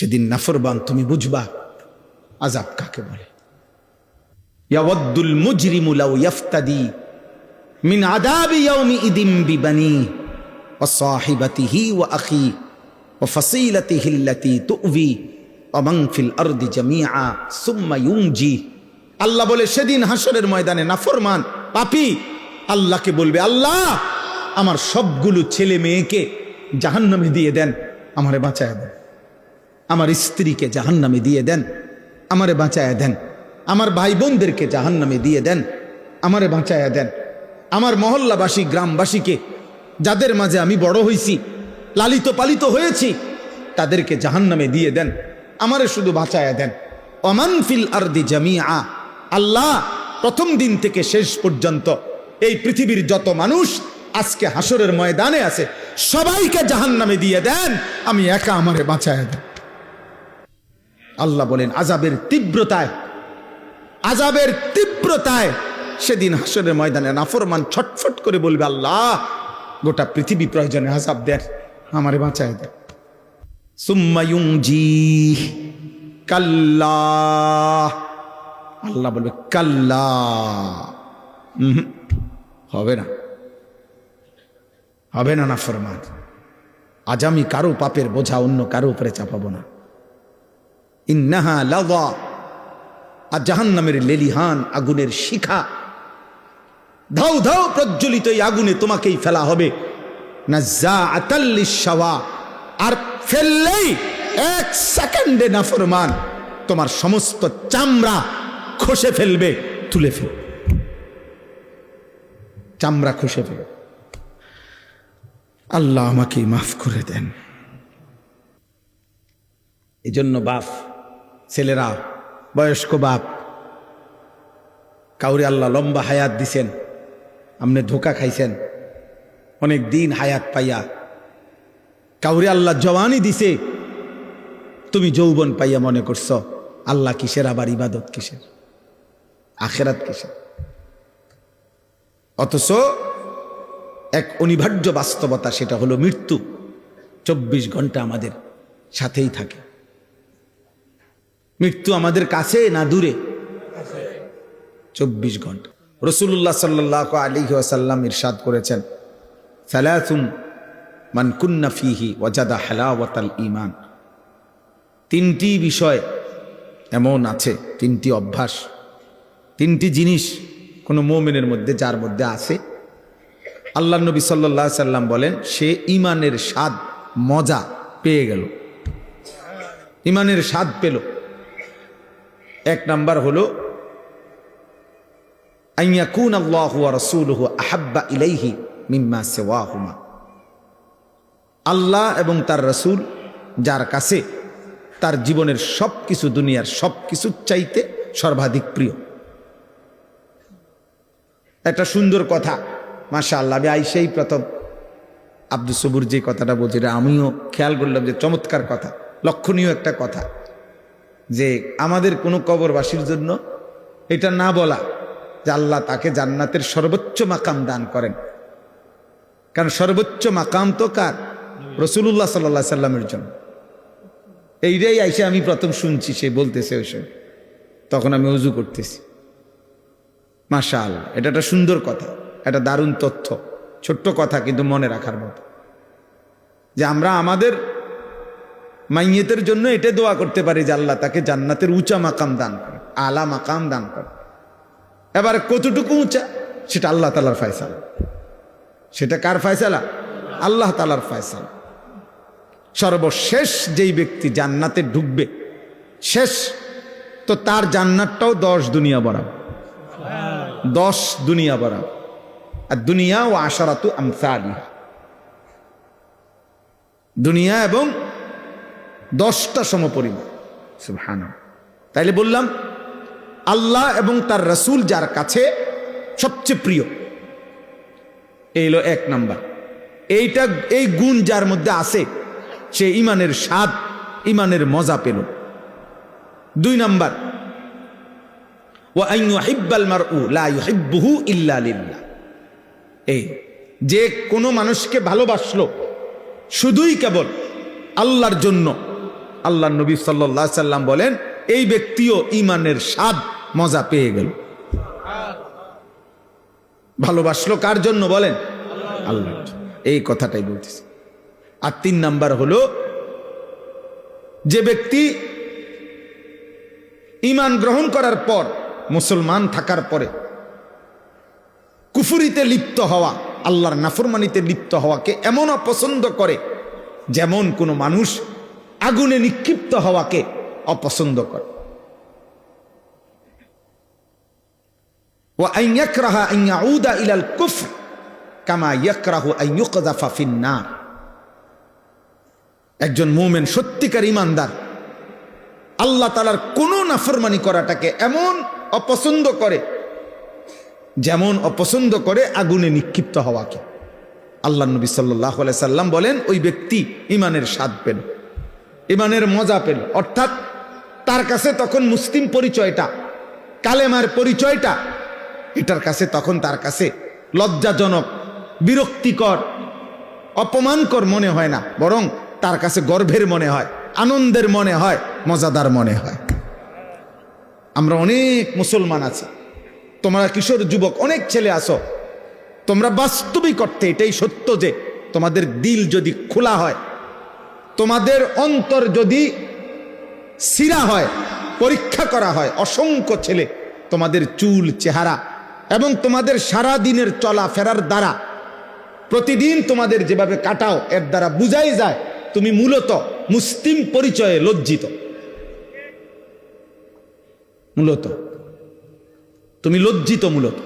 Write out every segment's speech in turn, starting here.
সেদিন নাফরমান তুমি বুঝবা আযাব কাকে বলে। ইয়াওয়াদ্দুল মুজরিমু লাউ ইফতাদি মিন আযাবি ইয়াউমি ইদিম বিবানি ওয়া সাহিবাতিহি ওয়া আখি ওয়া ফাসিলাতিহি আল্লাতী তু'বি ওয়া মান ফিল আরদি জামিআ সুম্মা ইউনজি। আল্লাহ বলে সেদিন হাসরের ময়দানে নাফরমান পাপী আল্লাহকে বলবে, আল্লাহ আমার সবগুলো ছেলে মেয়েকে জাহান্নামে দিয়ে দেন, আমারে বাঁচায় দেন। আমার স্ত্রীকে জাহান্নামে দিয়ে দেন, আমারে বাঁচায় দেন। আমার ভাই বোনদেরকে জাহান্নামে দিয়ে দেন, আমারে বাঁচায় দেন। আমার মহল্লাবাসী গ্রামবাসীকে, যাদের মাঝে আমি বড় হয়েছি, লালিত পালিত হয়েছি, তাদেরকে জাহান্নামে দিয়ে দেন, আমারে শুধু বাঁচায় দেন। ওমান ফিল আরদি জামিআ, আল্লাহ প্রথম দিন থেকে শেষ পর্যন্ত এই পৃথিবীর যত মানুষ আজকে হাসরের ময়দানে আছে সবাইকে জাহান্নামে দিয়ে দেন, আমি একা আমারে বাঁচায় দেন। আল্লাহ বলেন আযাবের তীব্রতায় সেদিন হাসরের ময়দানে নাফরমান ছটফট করে বলবে, আল্লাহ গোটা পৃথিবী প্রয়োজনে আযাব দেন, আমারে বাঁচায় দেন। সুম্মা ইউনজি, কাল্লা, আল্লাহ বলবে কাল্লা, হবে না নাফরমান। আজ আমি কারো পাপের বোঝা অন্য কারো উপরে চাপাবো না। ইন্নাহা লাযা, আর জাহান্নামের লেলিহান আগুনের শিখা ধাউ ধাউ প্রজ্বলিত এই আগুনে তোমাকেই ফেলা হবে। নাযাআতাল লিশাওয়া, আর ফেললেই এক সেকেন্ডে নাফরমান তোমার সমস্ত চামড়া খসে ফেলবে, তুলে ফেলবে, চামড়া খসে ফেলবে। আল্লাহ আমাকে মাফ করে দেন। এই জন্য বাপ, ছেলেরা, বয়স্ক বাপ, কাউরে আল্লাহ লম্বা হায়াত দিছেন, আপনি ধোকা খাইছেন অনেক দিন হায়াত পাইয়া। কাউরে আল্লাহ জওয়ানি দিছে, তুমি যৌবন পাইয়া মনে করছ আল্লাহ কিসের, আবার ইবাদত কিসের, আখেরাত কিসের। অথচ এক অনিবার্য বাস্তবতা, সেটা হলো মৃত্যু 24 ঘন্টা আমাদের সাথেই থাকে। মৃত্যু আমাদের কাছে না দূরে? 24 ঘন্টা। রাসূলুল্লাহ সাল্লাল্লাহু আলাইহি ওয়াসাল্লাম ইরশাদ করেছেন, সালাসুন মান কুন্না ফীহি ওয়াজাদা হালাওয়াতাল ঈমান। 3টি বিষয় এমন আছে, 3টি অভ্যাস, 3টি জিনিস কোন মুমিনের মধ্যে, যার মধ্যে আছে, আল্লাহর নবী সাল্লাল্লাহু আলাইহি সাল্লাম বলেন সে ঈমানের স্বাদ মজা পেয়ে গেল, ঈমানের স্বাদ পেল। 1 নাম্বার হলো আইয়াকুন আল্লাহু ওয়া রাসূলুহু আহাব্বা ইলাইহি মিম্মা সিওয়াহুমা। আল্লাহ এবং তার রাসূল যার কাছে তার জীবনের সবকিছু, দুনিয়ার সবকিছু চাইতে সর্বাধিক প্রিয়। একটা সুন্দর কথা, মাশাআল্লাহ। আমি আইসেই প্রথম আব্দুস সবুর যে কথাটা বলছে, আমিও খেয়াল করলাম যে চমৎকার কথা, লক্ষণীয় একটা কথা, যে আমাদের কোনো কবরবাসীর জন্য এটা না বলা যে আল্লাহ তাকে জান্নাতের সর্বোচ্চ মাকাম দান করেন। কারণ সর্বোচ্চ মাকাম তো কার? রাসূলুল্লাহ সাল্লাল্লাহু আলাইহি সাল্লামের জন্য। এইটাই আইসে আমি প্রথম শুনছি, সে বলতেছে ওই সময়, তখন আমি ওযু করতেছি। মাশাআল্লাহ, এটা একটা সুন্দর কথা, একটা দারুণ তথ্য, ছোট্ট কথা কিন্তু মনে রাখার মতো, যে আমরা আমাদের মাইয়েতের জন্য এটা দোয়া করতে পারি যে আল্লাহ তাকে জান্নাতের উঁচা মাকাম দান করে, আলা মাকাম দান করে। এবার কতটুকু উঁচা সেটা আল্লাহ তাআলার ফয়সালা। সেটা কার ফয়সালা? আল্লাহ তাআলার ফয়সালা। সর্বশেষ যেই ব্যক্তি জান্নাতে ঢুকবে, শেষ তো তার জান্নাতটাও 10 দুনিয়া বরাবর, 10 দুনিয়া বরাবর। আর দুনিয়া ও আশারাতু আমসালিহা, দুনিয়া এবং 10টা সমপরিমাণ। সুবহানাল্লাহ। তাইলে বললাম আল্লাহ এবং তার রাসূল যার কাছে সবচেয়ে প্রিয়, এই হলো 1 নাম্বার। এইটা, এই গুণ যার মধ্যে আছে, সে ঈমানের স্বাদ, ঈমানের মজা পেল। 2 নাম্বার, ওয়া আন ইউহিব্বাল মারউ লা ইউহিব্বুহু ইল্লা লিল্লাহ। এই যে কোনো মানুষকে ভালোবাসলো শুধুই কেবল আল্লাহর জন্য, আল্লাহ নবী সাল্লাল্লাহু আলাইহি সাল্লাম বলেন এই ব্যক্তিও ঈমানের স্বাদ মজা পেয়ে গেল। ভালোবাসলো কার জন্য বলেন? আল্লাহর জন্য। এই কথাটাই বলতেছি। আর 3 নাম্বার হলো যে ব্যক্তি ঈমান গ্রহণ করার পর, মুসলমান থাকার পরে কুফরিতে লিপ্ত হওয়া, আল্লাহর নাফরমানিতে লিপ্ত হওয়াকে এমন অপছন্দ করে যেমন কোনো মানুষ আগুনে নিক্ষিপ্ত হওয়াকে অপছন্দ করে। ওয়া আন ইয়াকরাহা আন ইয়াউদা ইলাল কুফর কামা ইয়াকরাহু আন ইউকযাফা ফিন নার। একজন মুমিন সত্যিকার ঈমানদার আল্লাহ তাআলার কোনো নাফরমানি করাটাকে এমন অপছন্দ করে যেমন অপছন্দ করে আগুনে নিক্ষিপ্ত হওয়াকে। আল্লাহ নবী সাল্লাল্লাহু আলাইহি সাল্লাম বলেন ওই ব্যক্তি ঈমানের স্বাদ পেল, ঈমানের মজা পেল। অর্থাৎ তার কাছে তখন মুসলিম পরিচয়টা, কালেমার পরিচয়টা, এটার কাছে তখন তার কাছে লজ্জাজনক, বিরক্তিকর, অপমানকর মনে হয় না, বরং তার কাছে গর্বের মনে হয়, আনন্দের মনে হয়, মজাদার মনে হয়। আমরা অনেক মুসলমান আছি, তোমরা কিশোর যুবক অনেক ছেলে আসো, তোমরা বাস্তবিক অর্থে এটাই সত্য যে তোমাদের দিল যদি খোলা হয়, তোমাদের অন্তর যদি সিরা হয়, পরীক্ষা করা হয়, অসংখ্য ছেলে তোমাদের চুল, চেহারা এবং তোমাদের সারা দিনের চলাফেরার দ্বারা, প্রতিদিন তোমাদের যেভাবে কাটাও, এর দ্বারা বুঝাই যায় তুমি মূলত মুসলিম পরিচয়ে লজ্জিত। মূলত তুমি লজ্জিত, মূলত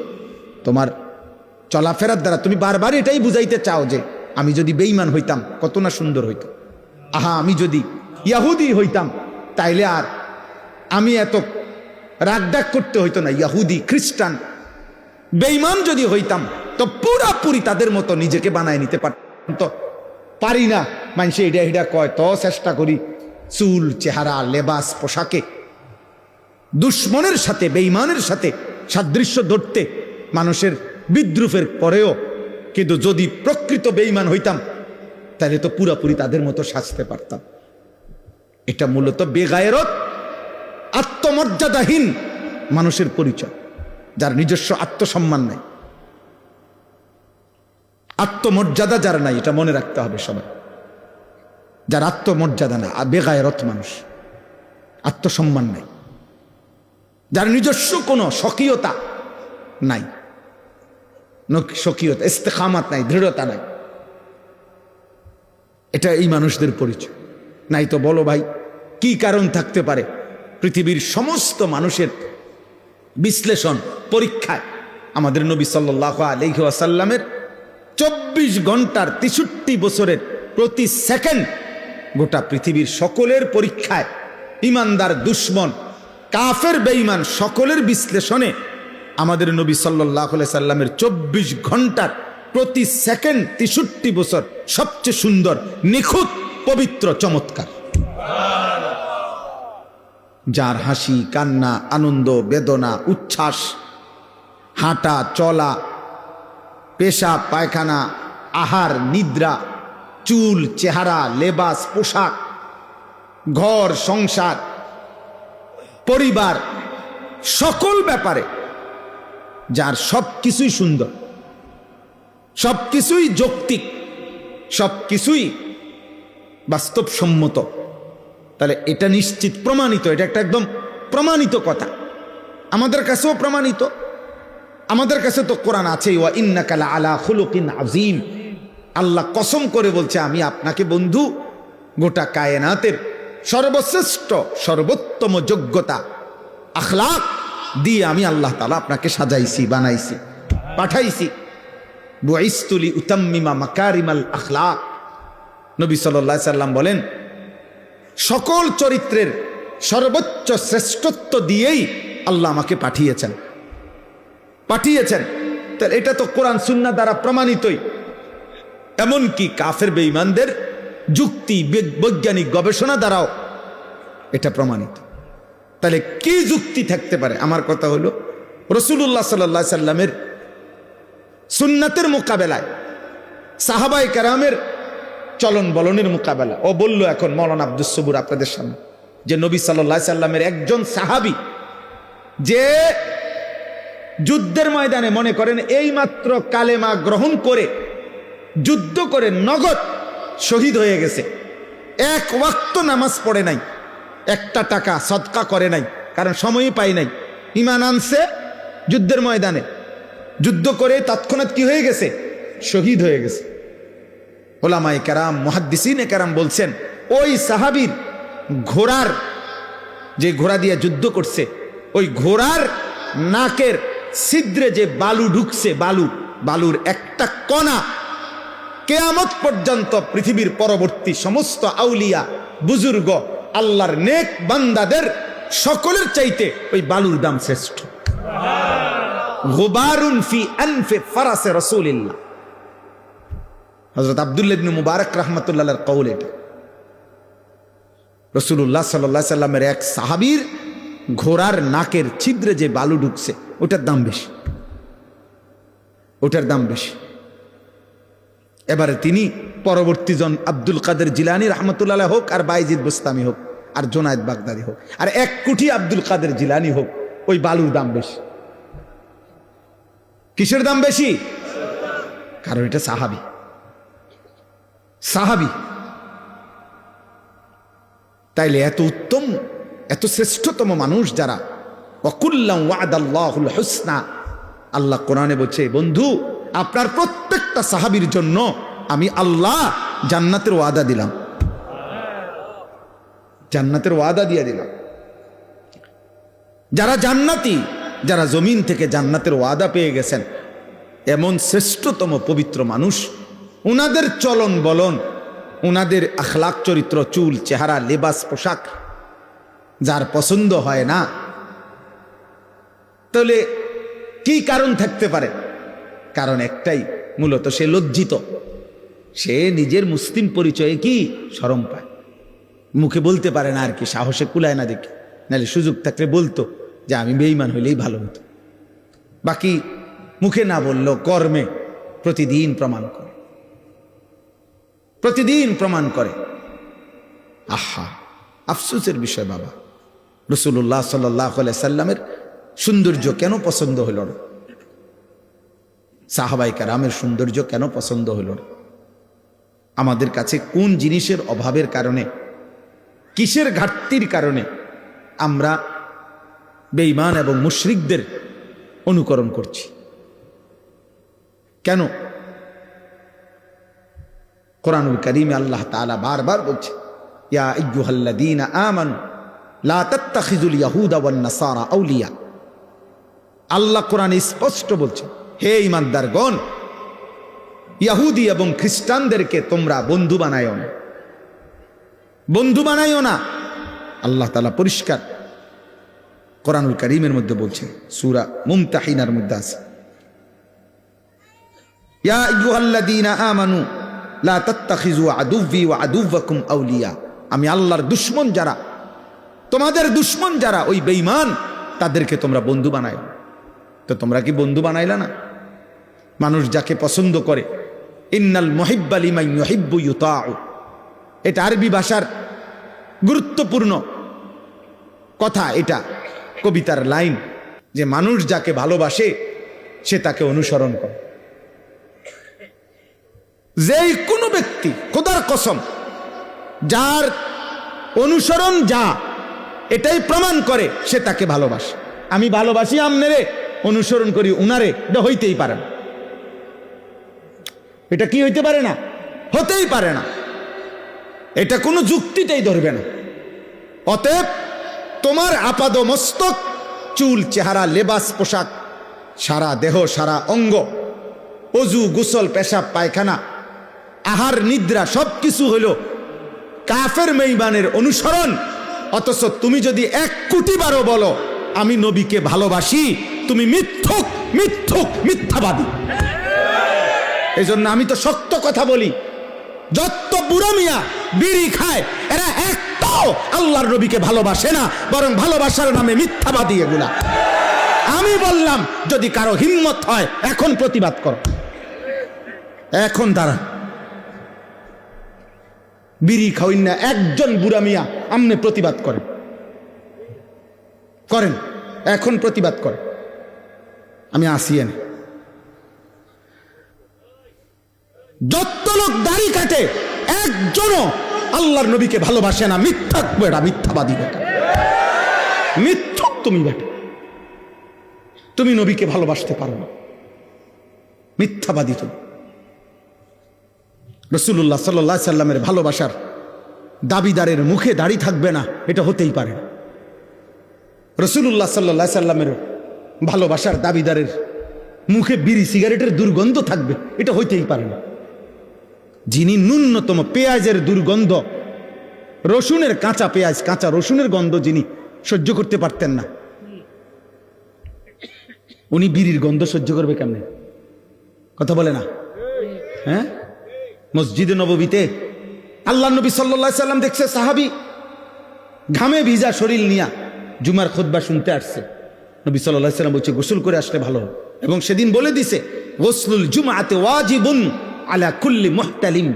তোমার চলাফেরার দ্বারা তুমি বারবার এটাই বুঝাইতে চাও যে আমি যদি বেঈমান হইতাম কত না সুন্দর হইতো, আহা আমি যদি ইয়াহুদি হইতাম তাইলে আর আমি এত রাগডাক করতে হইতো না, ইয়াহুদি, খ্রিস্টান, বেঈমান যদি হইতাম তো পুরাপুরি তাদের মতো নিজেকে বানায় নিতে পারতাম। তো পারি না, মানুষে এটা এটা কয়, তো চেষ্টা করি চুল, চেহারা, লেবাস, পোশাকে দুশ্মনের সাথে, বেঈমানের সাথে সাদৃশ্য ধরতে, মানুষের বিদ্রুপের পরেও। কিন্তু যদি প্রকৃত বেঈমান হইতাম তাহলে তো পুরাপুরি তাদের মতো সাজতে পারতাম। এটা মূলত বেগায়রত, আত্মমর্যাদাহীন মানুষের পরিচয়, যার নিজস্ব আত্মসম্মান নাই, আত্মমর্যাদা যার নাই, এটা মনে রাখতে হবে সবাই। যার আত্মমর্যাদা না, বেগায়রত মানুষ, আত্মসম্মান নাই, যার নিজস্ব কোনো স্বকীয়তা নাই, স্বকীয়তা, ইস্তেকামাত নাই, দৃঢ়তা নাই, এটা এই মানুষদের পরিচয়। নাই তো বলো ভাই কি কারণ থাকতে পারে? পৃথিবীর সমস্ত মানুষের বিশ্লেষণ, পরীক্ষায় আমাদের নবী সাল্লাল্লাহু আলাইহি ওয়াসাল্লামের 24 ঘন্টার 63 বছরের প্রতি সেকেন্ড গোটা পৃথিবীর সকলের পরীক্ষায়, ইমানদার, দুশ্মন, কাফের, বেঈমান সকলের বিশ্লেষণে আমাদের নবী সাল্লাল্লাহু আলাইহি সাল্লামের 24 ঘন্টার প্রতি সেকেন্ড 63 বছর সবচেয়ে সুন্দর, নিখুঁত, পবিত্র, চমৎকার। যার হাসি, কান্না, আনন্দ, বেদনা, উচ্ছ্বাস, হাঁটা, চলা, পেশাব, পায়খানা, আহার, নিদ্রা, চুল, চেহারা, লেবাস, পোশাক, ঘর সংসার, পরিবার, সকল ব্যাপারে যার সব কিছুই সুন্দর, সব কিছুই যৌক্তিক, সব কিছুই বাস্তবসম্মত, তাহলে এটা নিশ্চিত প্রমাণিত, এটা একটা একদম প্রমাণিত কথা, আমাদের কাছেও প্রমাণিত। আমাদের কাছে তো কোরআন আছে, ওয়া ইন্নাকা লাআলা খুলুকিন আযীম। আল্লাহ কসম করে বলছে আমি আপনাকে বন্ধু গোটা কায়নাতের সর্বশ্রেষ্ঠ, সর্বোত্তম যোগ্যতা, আখলাক দিয়ে আমি আল্লাহ তাআলা আপনাকে সাজাইছি, বানাইছি, পাঠাইছি। বুইসতু লিউতাম্মিমা মাকারিমাল আখলাক। নবী সাল্লাল্লাহু আলাইহি সাল্লাম বলেন সকল চরিত্রের সর্বোচ্চ শ্রেষ্ঠত্ব দিয়েই আল্লাহ আমাকে পাঠিয়েছেন। তাহলে এটা তো কোরআন সুন্নাহ দ্বারা প্রমাণিতই। এমনকি কাফের বেঈমানদের যুক্তি, বৈজ্ঞানিক গবেষণা দ্বারাও এটা প্রমাণিত। তাহলে কি যুক্তি থাকতে পারে? আমার কথা হলো রাসূলুল্লাহ সাল্লাল্লাহু আলাইহি সাল্লামের সুন্নাতের মোকাবেলায় সাহাবায়ে কেরামের চলন বলনের মোকাবেলা। ও বলল এখন মৌলানা আব্দুস সবুর আপনাদের সামনে যে নবী সাল্লাল্লাহু আলাইহি সাল্লামের একজন সাহাবী যে যুদ্ধের ময়দানে মনে করেন এই মাত্র কালেমা গ্রহণ করে যুদ্ধ করে নগদ শহীদ হয়ে গেছে, এক ওয়াক্ত নামাজ পড়ে নাই, একটা টাকা সদকা করে নাই, কারণ সময়ই পাই নাই, ঈমান আনছে যুদ্ধের ময়দানে, যুদ্ধ করে তৎক্ষণাৎ কি হয়ে গেছে, শহীদ হয়ে গেছে। ওলামায়ে কেরাম মুহাদ্দিসিনে কেরাম বলছেন ওই সাহাবীর ঘোড়ার, যে ঘোড়া দিয়ে যুদ্ধ করছে, ওই ঘোড়ার নাকের ছিদ্রে যে বালু ঢুকছে, বালুর একটা কণা কিয়ামত পর্যন্ত পৃথিবীর পরবর্তী সমস্ত আউলিয়া বুজুর্গ আল্লাহর নেক বান্দাদের সকলের চাইতে ওই বালুর দাম শ্রেষ্ঠ। গুবারুন ফি আনফি ফারাসে রাসূলিল্লাহ, হযরত আব্দুল্লাহ ইবনে মুবারক রাহমাতুল্লাহ আলাইহির কওল। এটা রাসূলুল্লাহ সাল্লাল্লাহু আলাইহি সাল্লামের এক সাহাবীর ঘোড়ার নাকের ছিদ্রে যে বালু ঢুকছে ওটার দাম বেশি, ওটার দাম বেশি। এবারে তিনি পরবর্তী জন আব্দুল কাদের জিলানী রাহমাতুল্লাহ আলাইহি হোক, আর বাইজিদ বুস্তামি হোক, আর জুনায়েদ বাগদাদি হোক, আর 1 কোটি আব্দুল কাদের জিলানী হোক, ওই বালুর দাম বেশি। কিসের দাম বেশি? কারণ এটা সাহাবী, সাহাবী। তাইলে এত উত্তম, এত শ্রেষ্ঠতম মানুষ যারা, ওয়াকুল্লাম ওয়াদাল্লাহুল হুসনা, আল্লাহ কোরআনে বলছে বন্ধু আপনার প্রত্যেকটা সাহাবীর জন্য আমি আল্লাহ জান্নাতের ওয়াদা দিলাম, জান্নাতের ওয়াদা দিয়ে দিলাম। যারা জান্নাতি, যারা জমিন থেকে জান্নাতের ওয়াদা পেয়ে গেছেন, এমন শ্রেষ্ঠতম পবিত্র মানুষ, উনাদের চলন বলন, উনাদের আখলাক চরিত্র, চুল চেহারা লেবাস পোশাক যার পছন্দ হয় না, তাহলে কি কারণ থাকতে পারে? কারণ একটাই, মূলত সে লজ্জিত, সে নিজের মুসলিম পরিচয়ে কি শরম পায়, মুখে বলতে পারে না আর কি, সাহসে কুলায় না দেখে, নাহলে সুযোগ থাকলে বলতো যে আমি বেঈমান হইলেই ভালো হতো। বাকি মুখে না বললেও কর্মে প্রতিদিন প্রমাণ করে, প্রতিদিন প্রমাণ করে। আহা, আফসোসের বিষয় বাবা, রাসূলুল্লাহ সাল্লাল্লাহু আলাইহি সাল্লামের সৌন্দর্য কেন পছন্দ হইল না? সাহাবায়ে কেরামের সৌন্দর্য কেন পছন্দ হইল না? আমাদের কাছে কোন জিনিসের অভাবের কারণে, কিসের ঘাটতির কারণে আমরা বেঈমান এবং মুশরিকদের অনুকরণ করছি? কেন? কোরআনুল কারীমে আল্লাহ তাআলা বারবার বলছে, ইয়া আইয়ুহাল্লাযীনা আমানু লা তাত্তাখিযুল ইয়াহুদা ওয়ান নাসারা আউলিয়া। আল্লাহ কোরআনে স্পষ্ট বলছে, হে ঈমানদারগণ, ইহুদি এবং খ্রিস্টানদেরকে তোমরা বন্ধু বানায়ো না, বন্ধু বানায়ো না। আল্লাহ তাআলা পরিষ্কার কোরআনুল কারীমের মধ্যে বলছেন, সূরা মুমতাহিনার মধ্যে আছে, ইয়া আইয়ুহাল্লাযীনা আমানু লা তাত্তাখিযু আদুव्বি ওয়া আদুव्বাকুম আউলিয়া। আমি আল্লাহর দুশমন যারা, তোমাদের দুশমন যারা, ওই বেঈমান, তাদেরকে তোমরা বন্ধু বানায়। তো তোমরা কি বন্ধু বানাইলা না? মানুষ যাকে পছন্দ করে, ইন্নাল মুহিব্বা লিমান ইউহিব্বু ইউতাউ, এটা আরবি ভাষার গুরুত্বপূর্ণ কথা, এটা কবিতার লাইন, যে মানুষ যাকে ভালোবাসে সে তাকে অনুসরণ করে। যেই কোনো ব্যক্তি, খোদার কসম, যার অনুসরণ যা এটাই প্রমাণ করে সে তাকে ভালোবাসে। আমি ভালোবাসি আমনেরে, অনুসরণ করি উনারে, এটা হইতেই পারে না। এটা কি হইতে পারে না? হতেই পারে না। এটা কোনো যুক্তিতেই ধরবে না। অতএব তোমার আপাদ মস্তক, চুল চেহারা লেবাস পোশাক, সারা দেহ সারা অঙ্গ, অজু গোসল পেশাব পায়খানা আহার নিদ্রা সব কিছু হইল কাফের বেঈমানের অনুসরণ। অথচ তুমি যদি 1 কোটি বারও বলো আমি নবীকে ভালোবাসি, তুমি মিথ্যুক, মিথ্যুক, মিথ্যাবাদী। এই জন্য আমি তো সত্য কথা বলি। যত বুড়ো মিয়া বিড়ি খায় এরা একটাও আল্লাহর নবীকে ভালোবাসে না, বরং ভালোবাসার নামে মিথ্যাবাদী এগুলা। আমি বললাম যদি কারো হিম্মত হয় এখন প্রতিবাদ করো, এখন দাঁড়ান। বিড়ি খাওয়াইন না একজন বুড়া মিয়া আমনে প্রতিবাদ করেন, করেন, এখন প্রতিবাদ করেন। আমি আসি এনে যত লোক দাড়ি কাটে একজনও আল্লাহর নবীকে ভালোবাসে না। মিথ্যাক বেটা, মিথ্যাবাদী বেটা, মিথ্যক তুমি বেটা, তুমি নবীকে ভালোবাসতে পারো না, মিথ্যাবাদী তুমি। রাসূলুল্লাহ সাল্লাল্লাহু আলাইহি সাল্লামের ভালোবাসার দাবিদারের মুখে দাড়ি থাকবে না, এটা হতেই পারে না। রাসূলুল্লাহ সাল্লাল্লাহু আলাইহি সাল্লামের ভালোবাসার দাবিদারের মুখে বিড়ি সিগারেটের দুর্গন্ধ থাকবে, এটা হইতেই পারে না। যিনি ন্যূনতম পেঁয়াজের দুর্গন্ধ, রসুনের কাঁচা পেঁয়াজ, কাঁচা রসুনের গন্ধ যিনি সহ্য করতে পারতেন না, উনি বিড়ির গন্ধ সহ্য করবে কেমনে? কথা বলে না? হ্যাঁ, মসজিদে নববীতে আল্লাহ নবী সাল্লাল্লাহু আলাইহি সাল্লাম দেখছে সাহাবী ঘামে ভিজা শরীর নিয়া জুমার খুতবা শুনতে আসছে। নবী সাল্লাল্লাহু আলাইহি সাল্লাম বলছে গোসল করে আসলে ভালো, এবং সেদিন বলে দিছে গোসলুল জুমআতে ওয়াজিবুন আলা কুল্লি মুহতালিম,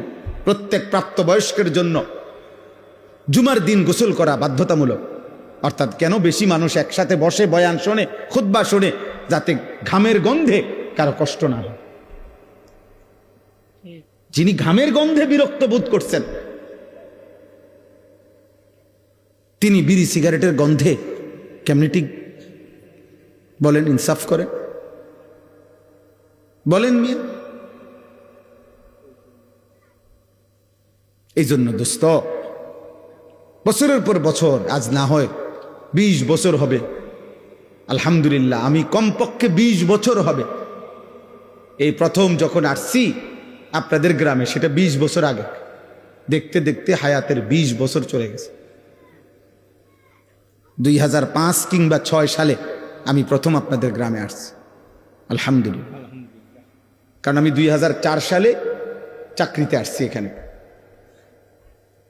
প্রত্যেক প্রাপ্তবয়স্কের জন্য জুমার দিন গোসল করা বাধ্যতামূলক। অর্থাৎ কেন? বেশি মানুষ একসাথে বসে বয়ান শোনে, খুতবা শোনে, যাতে ঘামের গন্ধে কারো কষ্ট না হয়। যিনি ঘামের গন্ধে বিরক্ত বোধ করছেন, তিনি বিড়ি সিগারেটের গন্ধে কেমনি ঠিক বলেন? ইনসাফ করে বলেন মিয়া। এই জন্য দোস্ত, বছরের পর বছর, আজ না হয় 20 বছর হবে, আলহামদুলিল্লাহ, আমি কমপক্ষে 20 বছর হবে এই প্রথম যখন আসছি আপনাদের গ্রামে, সেটা 20 বছর আগে। দেখতে দেখতে হায়াতের 20 বছর চলে গেছে। 2005 কিংবা 6 সালে আমি প্রথম আপনাদের গ্রামে আসছি, আলহামদুলিল্লাহ। কারণ আমি 2004 সালে চাকরিতে আসছি এখানে,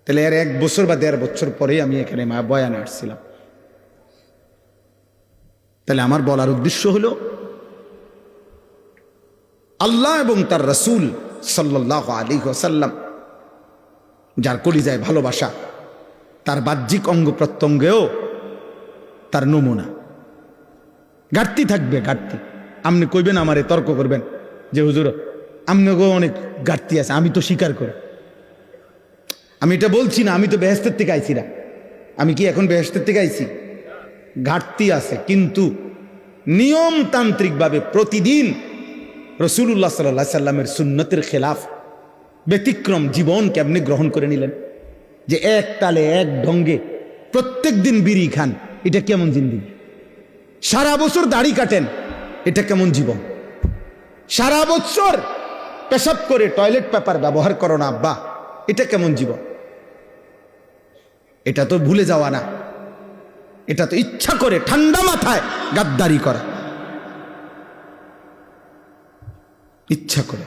তাহলে এর 1 বছর বা 1.5 বছর পরেই আমি এখানে বয়ানে আসছিলাম। তাহলে আমার বলার উদ্দেশ্য হলো, আল্লাহ এবং তার রাসূল সাল্লাল্লাহু আলাইহি ওয়াসাল্লাম যার কলিজায় ভালোবাসা, তার বাহ্যিক অঙ্গ প্রত্যঙ্গেও তার নমুনা। ঘাটতি থাকবে, ঘাটতি। আপনি কইবেন, আমারে তর্ক করবেন যে হুজুর আপনাকেও অনেক ঘাটতি আছে, আমি তো স্বীকার করি। আমি এটা বলছি না, আমি তো বেহেশতের থেকে আইছি না। আমি কি এখন বেহেশতের থেকে আইছি? ঘাটতি আছে, কিন্তু নিয়মতান্ত্রিকভাবে প্রতিদিন রাসূলুল্লাহ সাল্লাল্লাহু আলাইহি সাল্লামের সুন্নতের খেলাফ ব্যতিক্রম জীবন কেমনে গ্রহণ করে নিলেন, যে এক তালে এক ঢঙ্গে প্রত্যেক দিন বিড়ি খান, এটা কেমন জিন্দেগি? সারা বছর দাড়ি কাটেন, এটা কেমন জীবন? সারা বছর পেশাব করে টয়লেট পেপার ব্যবহার করো না আব্বা, এটা কেমন জীবন? এটা তো ভুলে যাওয়া না, এটা তো ইচ্ছা করে ঠান্ডা মাথায় গাদ্দারি করা, ইচ্ছা করে।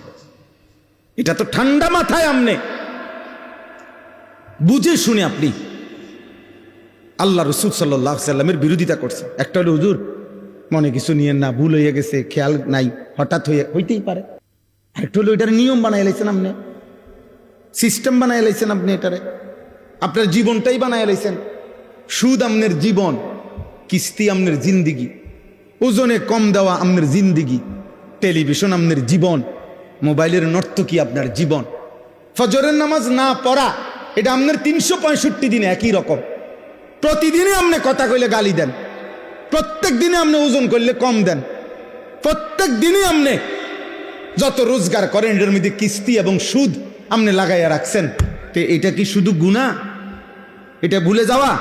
এটা তো ঠান্ডা মাথায় আমনে বুঝে শুনে আপনি আল্লাহ রাসূল সাল্লাল্লাহু আলাইহি সাল্লামের বিরোধিতা করছেন। একটা হলো হুজুর মনে কিছু নিয়েন না, ভুল হয়ে গেছে, খেয়াল নাই, হঠাৎ হইতেই পারে। আরেকটা হলো এটার নিয়ম বানাই লাইছেন আপনি, সিস্টেম বানাই লাইছেন আপনি, এটারে আপনার জীবনটাই বানাই লাইছেন। সুদ আমনের জীবন, কিস্তি আমনের জিন্দিগি, ওজনে কম দেওয়া আমনের জিন্দিগি, টেলিভিশন আমনের জীবন, মোবাইলের নর্তকী আপনার জীবন, ফজরের নামাজ না পড়া, এটা আপনার 365 দিনে একই রকম। প্রতিদিনই আপনি কথা কইলে গালি দেন, প্রত্যেক দিনে আপনি ওজন করলে কম দেন, প্রত্যেক দিনই আপনি যত রোজগার করেন এটার মধ্যে কিস্তি এবং সুদ আপনি লাগাইয়া রাখছেন। তো এটা কি শুধু গুনাহ? এটা ভুলে যাওয়া?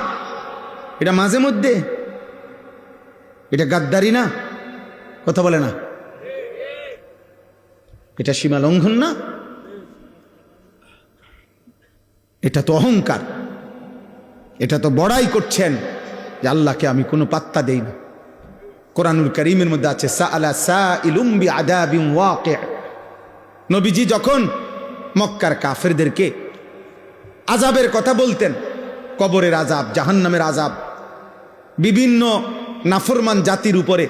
এটা মাঝে মধ্যে? এটা গাদ্দারি না? কথা বলে না? এটা সীমা লঙ্ঘন না? এটা তো অহংকার, এটা তো বড়াই করছেন যে আল্লাহকে আমি কোনো পাত্তা দেই না। কোরআনুল কারীমের মধ্যে আছে সাআলা সাইলুম বিআযাবিন ওয়াকি'। নবীজি যখন মক্কার কাফেরদেরকে আযাবের কথা বলতেন, কবরের আযাব, জাহান্নামের আযাব, বিভিন্ন নাফরমান জাতির উপরে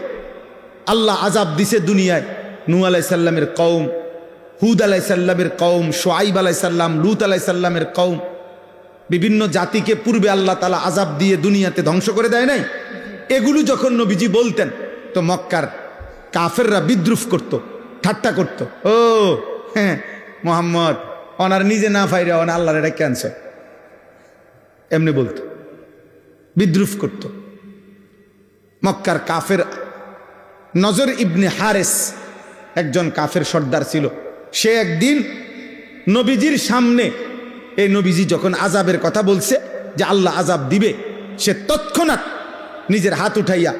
আল্লাহ আযাব দিছে দুনিয়ায়। নূহ আলাইহিস সালামের কওম, হুদ আলাইহিস সালামের কওম, শুআইব আলাইহিস সালাম, লূত আলাইহিস সালামের কওম, বিভিন্ন জাতিকে পূর্বে আল্লাহ তাআলা আযাব দিয়ে দুনিয়াতে ধ্বংস করে দেয় নাই, এগুলো যখন নবীজি বলতেন তো মক্কার কাফেররা বিদ্রুপ করত, ঠাট্টা করত। ও হ্যাঁ, মোহাম্মদ ওনার নিজে না ফাইরা ওনা আল্লাহর এটা ক্যান্সার, এমনি বলতো, বিদ্রুপ করত। মক্কার কাফের নজর ইবনে হারেস একজন কাফের সর্দার ছিল। সে একদিন নবীজির সামনে, এই নবীজি যখন আযাবের কথা বলছে যে আল্লাহ আযাব দিবে, সে তৎক্ষণাৎ নিজের হাত উঠাইয়া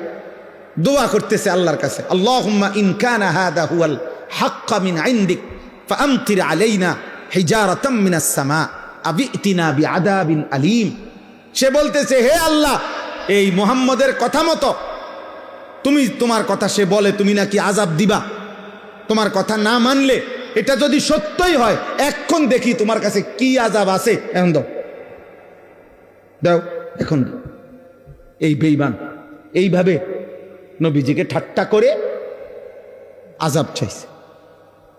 দোয়া করতেছে আল্লাহর কাছে, আল্লাহুম্মা ইন কানা হাদা হুয়াল হাক্কা মিন ইনদিক ফাআমতির আলাইনা হিজারাতাম মিনাস সামা আবিতিনা বিআযাবিন আলীম। সে বলতেছে, হে আল্লাহ, এই মুহাম্মদের কথা মতো তুমি, তোমার কথা সে বলে তুমি নাকি আযাব দিবা, তোমার কথা না মানলে এটা যদি সত্যই হয় এখন দেখি তোমার কাছে কি আযাব আছে, এখন দাও দাও এখন দাও। এই বেঈমান এইভাবে নবীজিকে ঠাট্টা করে আযাব চাইছে।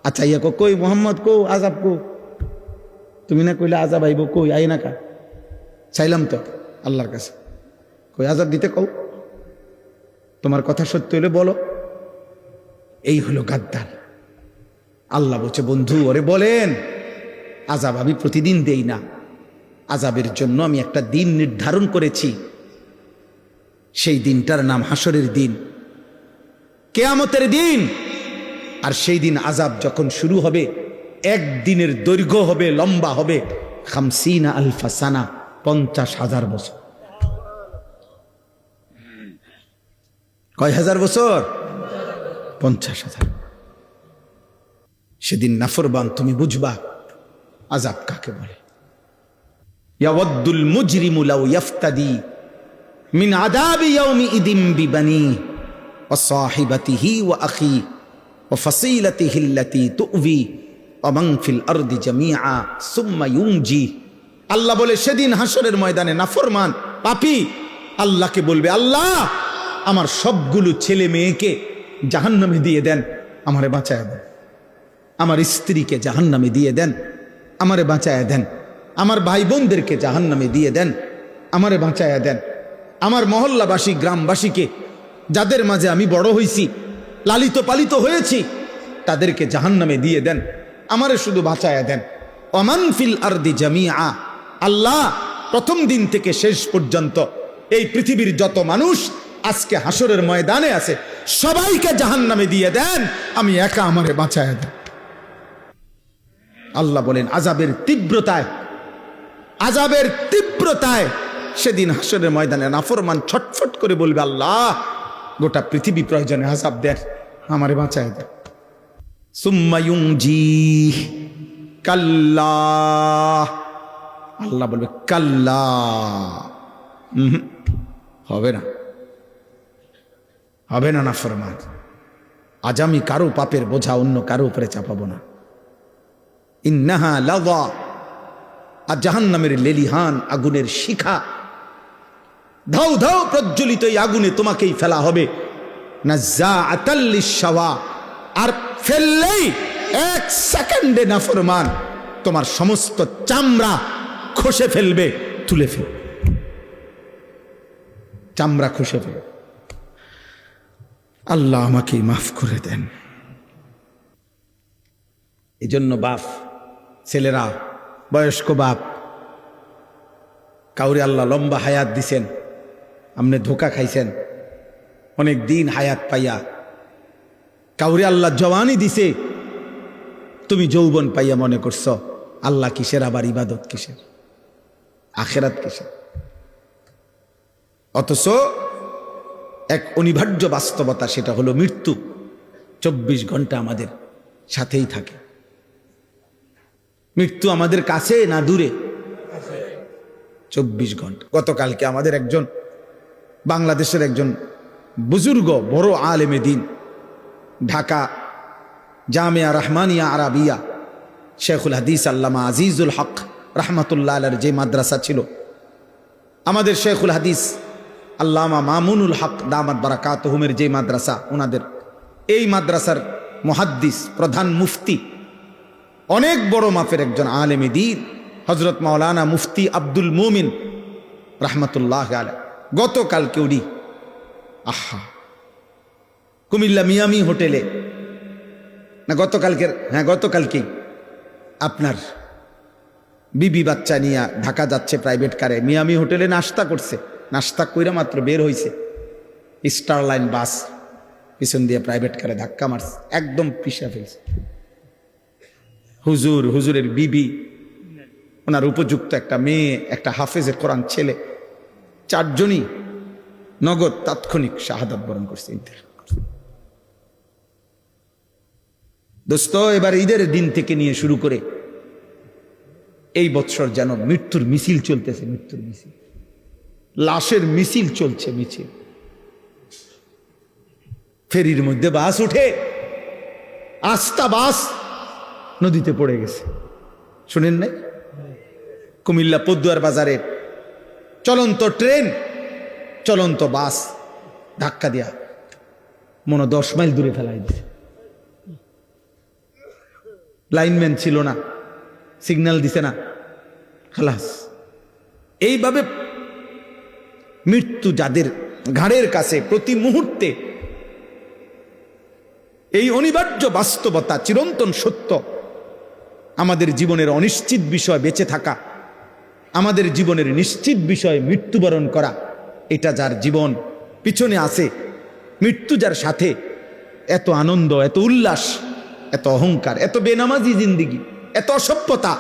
আচ্ছা ইয়া কই মোহাম্মদ কো আযাব কো, তুমি না কইলে আযাব আইব, কই আই না কা, চাইলাম তো আল্লাহর কাছে, কই আযাব দিতে কও, তোমার কথা সত্য হলে বলো। এই হলো গাদ্দার। আল্লাহ বলছে, বন্ধু ওরে বলেন আযাব আমি প্রতিদিন দেই না, আযাবের জন্য আমি একটা দিন নির্ধারণ করেছি, সেই দিনটার নাম হাসরের দিন, কিয়ামতের দিন। আর সেই দিন আযাব যখন শুরু হবে, একদিনের দৈর্ঘ্য হবে, লম্বা হবে 50 আলফা সানা, 50,000 বছর। কয় হাজার বছর? 50,000। সেদিন নাফরমান তুমি বুঝবা আযাব কাকে বলে। ইয়াওয়াদ্দুল মুজরিমু লাউ ইফতাদি মিন আযাবি ইয়াউমি ইদিম বিবানি ওয়া সাহিবাতিহি ওয়া আখি ওয়া ফাসিলাতিহি আল্লাতী তু'বি ওয়া মান ফিল আরদি জামিআ সুম্মা ইউনজি। আল্লাহ বলে সেদিন হাসরের ময়দানে নাফরমান পাপী আল্লাহকে বলবে, আল্লাহ আমার সবগুলো ছেলে মেয়েকে জাহান্নামে দিয়ে দেন, আমারে বাঁচায় দেন। আমার স্ত্রীকে জাহান্নামে দিয়ে দেন, আমারে বাঁচায় দেন। আমার ভাই বোনদেরকে জাহান্নামে দিয়ে দেন, আমারে বাঁচায় দেন। আমার মহল্লাবাসী গ্রামবাসীকে, যাদের মাঝে আমি বড় হয়েছি, লালিত পালিত হয়েছি, তাদেরকে জাহান্নামে দিয়ে দেন, আমারে শুধু বাঁচায় দেন। ওমান ফিল আরদি জামিআ, আল্লাহ প্রথম দিন থেকে শেষ পর্যন্ত এই পৃথিবীর যত মানুষ আজকে হাসরের ময়দানে আছে সবাইকে জাহান্নামে দিয়ে দেন, আমি একা আমারে বাঁচায় দেন। আল্লাহ বলেন আযাবের তীব্রতায়, আযাবের তীব্রতায় সেদিন হাসরের ময়দানে নাফরমান ছটফট করে বলবে, আল্লাহ গোটা পৃথিবী প্রয়োজনে আযাব দেন, আমারে বাঁচায় দেন। সুম্মা ইউনজি কাল্লা, আল্লাহ বলবে কাল্লা, হবে না, হবে না নাফরমান, আজ আমি কারো পাপের বোঝা অন্য কারো উপরে চাপাবো না। ইন্নাহা লাযা, আর জাহান্নামের লেলিহান আগুনের শিখা, ধাউ ধাউ প্রজ্বলিত এই আগুনে তোমাকেই ফেলা হবে। নাজ্জাআতাল লিশ-শাওয়া, আর ফেললেই 1 সেকেন্ডে নাফরমান তোমার সমস্ত চামড়া খসে ফেলবে, তুলে ফেলবে, চামড়া খসে ফেলবে। আল্লাহ আমাকে মাফ করে দেন। এই জন্য বাপ, ছেলেরা, বয়স্ক বাপ, কাউরে আল্লাহ লম্বা হায়াত দিছেন, আপনি ধোকা খাইছেন অনেক দিন হায়াত পাইয়া। কাউরে আল্লাহ জওয়ানি দিছে, তুমি যৌবন পাইয়া মনে করছ আল্লাহ কিসের, আবার ইবাদত কিসের, আখেরাত কিসের। অথচ এক অনিবার্য বাস্তবতা, সেটা হলো মৃত্যু 24 ঘন্টা আমাদের সাথেই থাকে। মৃত্যু আমাদের কাছে না দূরে? 24 ঘন্টা। গতকালকে আমাদের একজন বাংলাদেশের একজন বুজুর্গ বড় আলেমে দিন, ঢাকা জামিয়া রহমানিয়া আরাবিয়া শেখুল হাদিস আল্লামা আজিজুল হক রহমতুল্লাহ আলাইহির যে মাদ্রাসা ছিল, আমাদের শেখুল হাদিস আল্লামা মামুনুল হক দামাত বারাকাতুহুমের যে মাদ্রাসা, ওনাদের এই মাদ্রাসার মুহাদ্দিস, প্রধান মুফতি, অনেক বড় মাপের একজন আলেমে দ্বীন, হজরত মাওলানা মুফতি আব্দুল মুমিন রহমতুল্লাহ আলাইহি গতকালকে উনি আহা কুমিল্লা মিয়ামি হোটেলে না গতকালকেই আপনার বিবি বাচ্চা নিয়ে ঢাকা যাচ্ছে প্রাইভেট কারে, মিয়ামি হোটেলে নাস্তা করছে, নাস্তা কইরা মাত্র বের হইছে, স্টার লাইন বাস পিছন দিয়ে প্রাইভেট কারে ধাক্কা মারছে, একদম পিষা ফেলছে। হুজুরের বিবি, ওনার উপযুক্ত একটা মেয়ে, একটা হাফেজে কোরআন ছেলে, চারজনই নগদ তাৎক্ষণিক শাহাদাত বরণ করছে। দোস্ত, এবার ঈদের দিন থেকে নিয়ে শুরু করে এই বৎসর যেন মৃত্যুর মিছিল চলতেছে, মৃত্যুর মিছিল, লাশের মিছিল চলছে, মিছিল। ফেরির মধ্যে বাস উঠে, আস্তা বাস নদীতে পড়ে গেছে, শুনেন নাই? কুমিল্লা পদ্মুয়ার বাজারে চলন্ত ট্রেন, চলন্ত বাস ধাক্কা দিয়া মনে 10 মাইল দূরে ফেলাই দিছে। লাইনম্যান ছিল না, সিগন্যাল দিছে না, খালাস। এইভাবে মৃত্যু যাদের ঘাড়ের কাছে প্রতি মুহূর্তে, এই অনিবার্য বাস্তবতা, চিরন্তন সত্য, আমাদের জীবনের অনিশ্চিত বিষয় বেঁচে থাকা, আমাদের জীবনের নিশ্চিত বিষয় মৃত্যুবরণ করা, এটা যার জীবন পিছনে আছে, মৃত্যু যার সাথে, এত আনন্দ, এত উল্লাস, এত অহংকার, এত বেনামাজি জিন্দিগি, এত অসভ্যতা,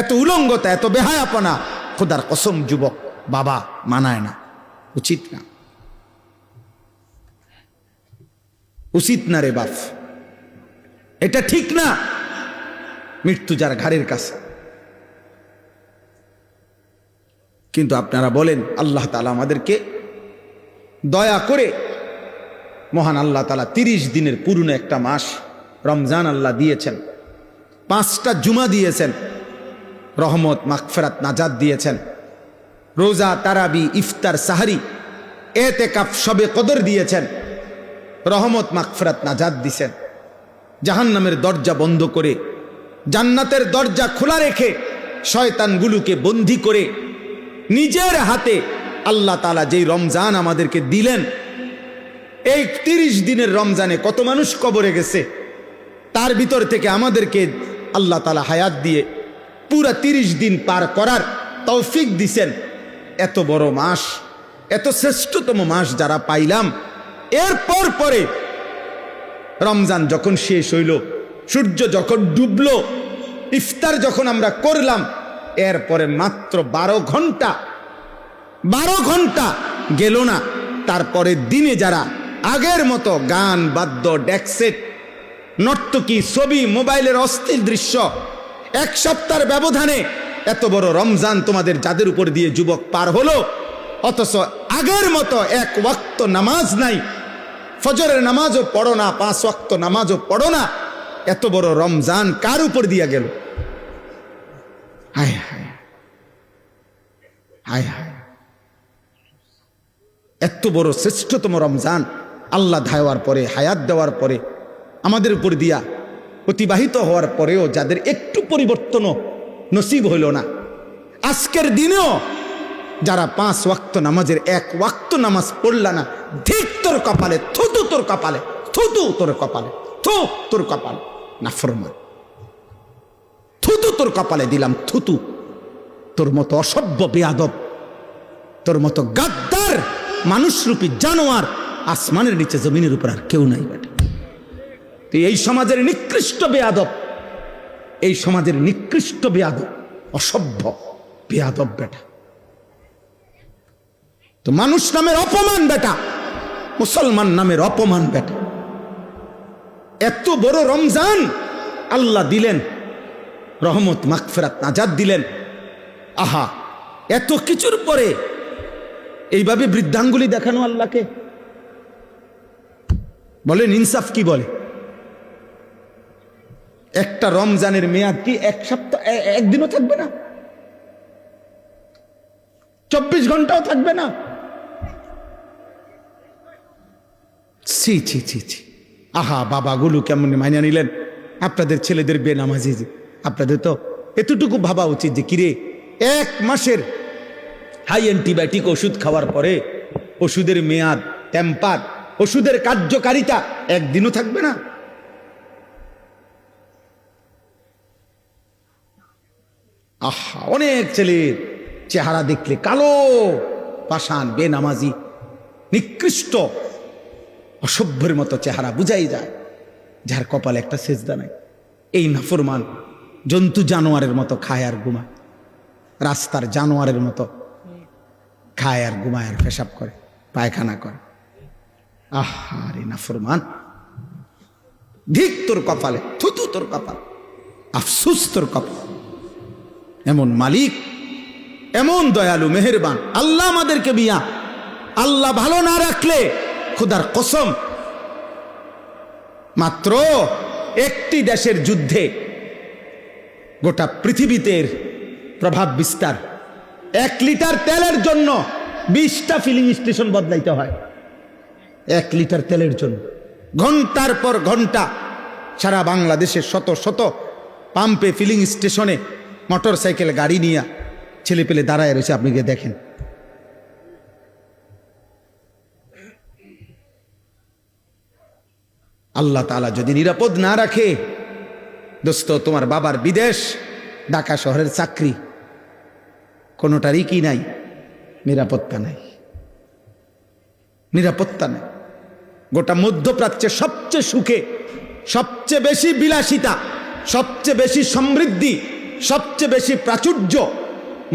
এত উলঙ্গতা, এত বেহায়াপনা, খোদার কসম যুবক বাবা মানায় না, উচিত না, উচিত না রে বাপ, এটা ঠিক না। মৃত্যু যার ঘাড়ের কাছে। কিন্তু আপনারা বলেন, আল্লাহ তাআলা আমাদেরকে দয়া করে, মহান আল্লাহ তাআলা 30 দিনের পুরনো একটা মাস রমজান আল্লাহ দিয়েছেন, 5টা জুমা দিয়েছেন, রহমত, মাগফিরাত, নাজাত দিয়েছেন, রোজা, তারাবি, ইফতার, সাহারি, এতেকাফ, শবে কদর দিয়েছেন, রহমত, মাগফিরাত, নাজাত দিয়েছেন। জাহান্নামের দরজা বন্ধ করে জান্নাতের দরজা খোলা রেখে শয়তানগুলোকে বন্দী করে নিজের হাতে আল্লাহ তাআলা যেই রমজান আমাদেরকে দিলেন, এই 30 দিনের রমজানে কত মানুষ কবরে গেছে, তার ভিতর থেকে আমাদেরকে আল্লাহ তাআলা হায়াত দিয়ে পুরা 30 দিন পার করার তৌফিক দিছেন। এত বড় মাস, এত শ্রেষ্ঠতম মাস যারা পাইলাম, এরপর পরে রমজান যখন শেষ হইল, সূর্য যখন ডুবলো, ইফতার যখন আমরা করলাম, এরপরে মাত্র 12 ঘন্টা গেল না, তারপরে দিনে যারা আগের মতো গান, বাদ্য, ডেকসেট, নর্তকী, ছবি, মোবাইলের অস্থির দৃশ্য, 1 সপ্তাহের ব্যবধানে এত বড় রমজান তোমাদের যাদের উপর দিয়ে যুবক পার হলো, অথচ আগের মতো 1 ওয়াক্ত নামাজ নাই, ফজরের নামাজও পড়ো না, 5 ওয়াক্ত নামাজও পড়ো না, এত বড় রমজান কার উপর দিয়া গেল? হায় হায় হায় হায়, এত বড় শ্রেষ্ঠতম রমজান আল্লাহ দেওয়ার পরে, হায়াত দেওয়ার পরে, আমাদের উপর দিয়া অতিবাহিত হওয়ার পরেও যাদের একটু পরিবর্তনও নসিব হইল না, আজকের দিনেও যারা 5 ওয়াক্ত নামাজের 1 ওয়াক্ত নামাজ পড়লা না, ঠিক তোর কপালে, থুতু তোর কপালে, থুতু তোর কপালে, থু তোর কপালে, নাফরমান, থুতু তোর কপালে দিলাম, থুতু। তোর মতো অসভ্য বেয়াদব, তোর মতো গাদ্দার মানুষরূপী জানোয়ার আসমানের নিচে জমিনের উপর আর কেউ নাই বেটা। তুই এই সমাজের নিকৃষ্ট বেয়াদব, এই সমাজের নিকৃষ্ট বেয়াদব, অসভ্য বেয়াদব বেটা। তো মানুষ নামের অপমান বেটা, মুসলমান নামের অপমান বেটা। এত বড় রমজান আল্লাহ দিলেন, রহমত, মাগফিরাত, নাজাত দিলেন। আহা, এত কিছুর পরে এইভাবে বৃদ্ধাঙ্গুলি দেখানো আল্লাহকে, বলেন ইনসাফ কি বলে? একটা রমজানের মেয়াদ কি 1 সপ্তাহ, 1 দিনও থাকবে না, 24 ঘন্টাও থাকবে না। ছি ছি ছি ছি, আহা, বাবাগুলো কেমন মাইনা নিলেন? আপনাদের ছেলেদের বেনামাজি, আপনাদের তো এতটুকু ভাবা উচিত যে কিরে 1 মাসের হাই অ্যান্টিবায়োটিক ওষুধ খাওয়ার পরে ওষুধের মেয়াদ, টেম্পার, ওষুধের কার্যকারিতা একদিনও থাকবে না। আহা, অনেক ছেলের চেহারা দেখলে কালো, পাষাণ, বেনামাজি, নিকৃষ্ট, অসভ্যের মতো চেহারা বুঝাই যায়, যার কপালে একটা সেজদা নাই। এই নাফরমান জন্তু জানোয়ারের মতো খায় আর ঘুমায়, রাস্তার জানোয়ারের মতো খায় আর ঘুমায় আর পেশাব করে, পায়খানা করে। আহারে নাফরমান, ধিক তোর কপালে, থুতু তোর কপাল, আফসুস তোর কপাল। এমন মালিক, এমন দয়ালু, মেহেরবান আল্লাহ আমাদেরকে বিয়া আল্লাহ ভালো না রাখলে খোদার কসম মাত্র একটি দেশের যুদ্ধে গোটা পৃথিবীতে প্রভাব বিস্তার। 1 লিটার তেলের জন্য 20টা ফিলিং স্টেশন বদলাইতে হয়। 1 লিটার তেলের জন্য ঘন্টার পর ঘন্টা সারা বাংলাদেশের শত শত পাম্পে, ফিলিং স্টেশনে মোটর সাইকেল গাড়ি নিয়ে ছেলে পেলে দাঁড়ায় রয়েছে। আপনি গিয়ে দেখেন, আল্লাহ তাআলা যদি নিরাপদ না রাখে, দোস্ত, তোমার বাবার বিদেশ, ঢাকা শহরের চাকরি, কোনোটারই কি নাই, নিরাপত্তা নাই, নিরাপত্তা নাই। গোটা মধ্যপ্রাচ্যের সবচেয়ে সুখে, সবচেয়ে বেশি বিলাসিতা, সবচেয়ে বেশি সমৃদ্ধি, সবচেয়ে বেশি প্রাচুর্য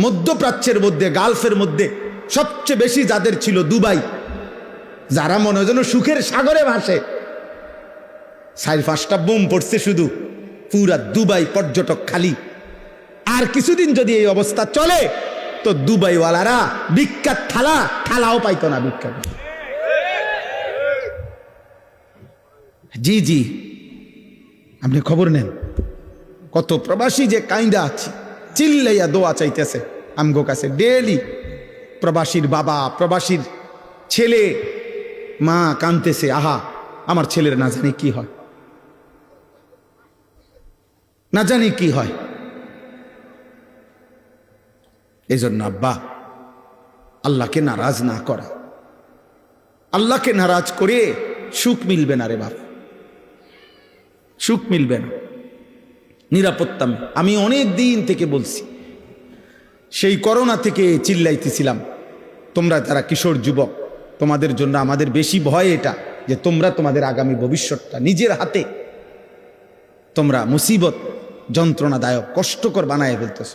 মধ্যপ্রাচ্যের মধ্যে, গালফের মধ্যে সবচেয়ে বেশি যাদের ছিল দুবাই, যারা মনে হয় যেন সুখের সাগরে ভাসে। 4-5টা বোম পড়ছে শুধু, পুরা দুবাই পর্যটক খালি। আর কিছুদিন যদি এই অবস্থা চলে তো দুবাইওয়ালারা বিখ্যাত থালাও পাইতো না। বিখ্যাত, জি জি, আপনি খবর নেন, কত প্রবাসী যে কাইন্দা আছে, চিল্লাইয়া দোয়া চাইতেছে আমগো কাছে ডেলি। প্রবাসীর বাবা, প্রবাসীর ছেলে, মা কাঁদতেছে, আহা আমার ছেলের না জানি কি হয়, না জানি কি হয়। এই জন্য আব্বা, আল্লাহকে নারাজ না করা, আল্লাহকে নারাজ করে সুখ মিলবে না রে বাপ, সুখ মিলবে না। নিরাপত্তা, আমি অনেক দিন থেকে বলছি, সেই করোনা থেকে চিল্লাইতেছিলাম, তোমরা যারা কিশোর যুবক, তোমাদের জন্য আমাদের বেশি ভয় এটা যে তোমরা তোমাদের আগামী ভবিষ্যৎটা নিজের হাতে তোমরা মুসিবত, যন্ত্রণাদায়ক, কষ্টকর বানায় ফেলতেছ।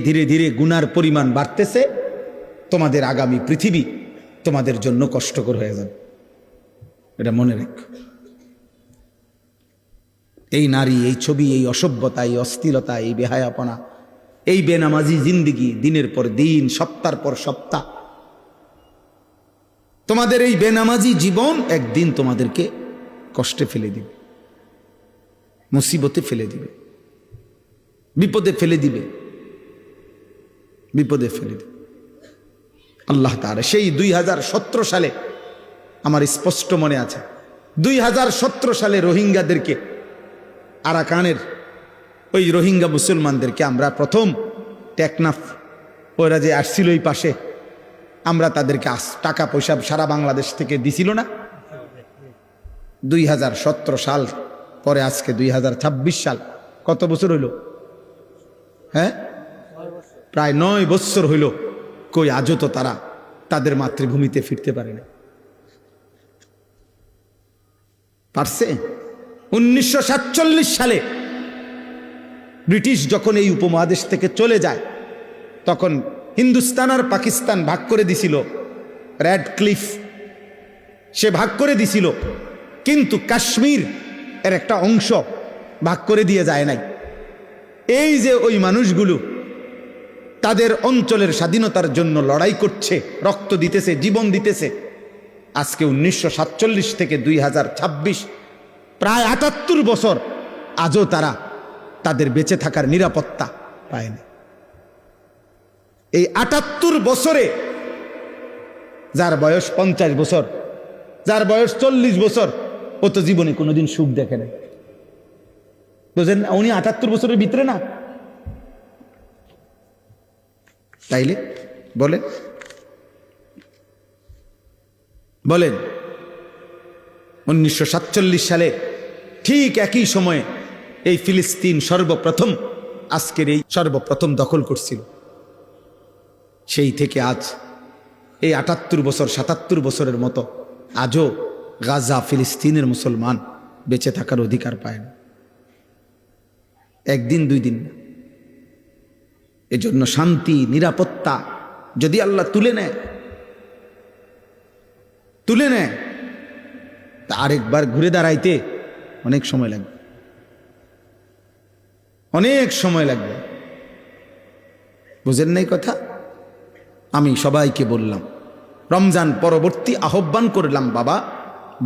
ধীরে ধীরে গুনার পরিমাণ বাড়তেছে, তোমাদের আগামী পৃথিবী তোমাদের জন্য কষ্টকর হয়ে যাবে, এটা মনে রেখো। এই নারী, এই ছবি, এই অসভ্যতা, এই অস্থিরতা, এই বেহায়াপনা, এই বেনামাজি জিন্দিগি, দিনের পর দিন, সপ্তাহের পর সপ্তাহ, তোমাদের এই বেনামাজি জীবন একদিন তোমাদেরকে কষ্টে ফেলে দিবে, মুসিবতে ফেলে দিবে, বিপদে ফেলে দিবে, বিপদে ফেলে দিবে। আল্লাহ তাআলা সেই 2017 সালে, আমার স্পষ্ট মনে আছে, 2017 সালে রোহিঙ্গাদেরকে, আরাকানের ওই রোহিঙ্গা মুসলমানদেরকে আমরা প্রথম টেকনাফ, ওরা যে আসছিল ওই পাশে, আমরা তাদেরকে টাকা পয়সা সারা বাংলাদেশ থেকে দিছিল না। 2017 সাল পরে আজকে 2026 সাল, কত বছর হইল? হ্যাঁ, প্রায় 9 বছর হইল। কই আজও তো তারা তাদের মাতৃভূমিতে ফিরতে পারে না। পারছে? 1947 সালে ব্রিটিশ যখন এই উপমহাদেশ থেকে চলে যায়, তখন হিন্দুস্তান আর পাকিস্তান ভাগ করে দিছিল। রেড ক্লিফ সে ভাগ করে দিছিল, কিন্তু কাশ্মীর এর একটা অংশ ভাগ করে দিয়ে যায় নাই। এই যে ওই মানুষগুলো তাদের অঞ্চলের স্বাধীনতার জন্য লড়াই করছে, রক্ত দিতেছে, জীবন দিতেছে, আজকে 1947 থেকে 2026 প্রায় 78 বছর, আজও তারা তাদের বেঁচে থাকার নিরাপত্তা পায়নি। এই 78 বছরে যার বয়স 50 বছর, যার বয়স 40 বছর, ও তো জীবনে কোনোদিন সুখ দেখে নাই। বুঝলেন? উনি 78 বছরের ভিতরে না, তাইলে বলেন বলেন 1947 সালে ঠিক একই সময়ে এই ফিলিস্তিন সর্বপ্রথম আজকের এই সর্বপ্রথম দখল করছিল। সেই থেকে আজ এই 78 বছর 77 বছরের মতো আজও গাজা ফিলিস্তিনের মুসলমান বেঁচে থাকার অধিকার পায় না, একদিন দুই দিন না। এজন্য শান্তি নিরাপত্তা যদি আল্লাহ তুলে নেয় তা আরেকবার ঘুরে দাঁড়াইতে অনেক সময় লাগবে, বুঝেন নাই কথা? আমি সবাইকে বললাম, রমজান পরবর্তী আহ্বান করলাম, বাবা,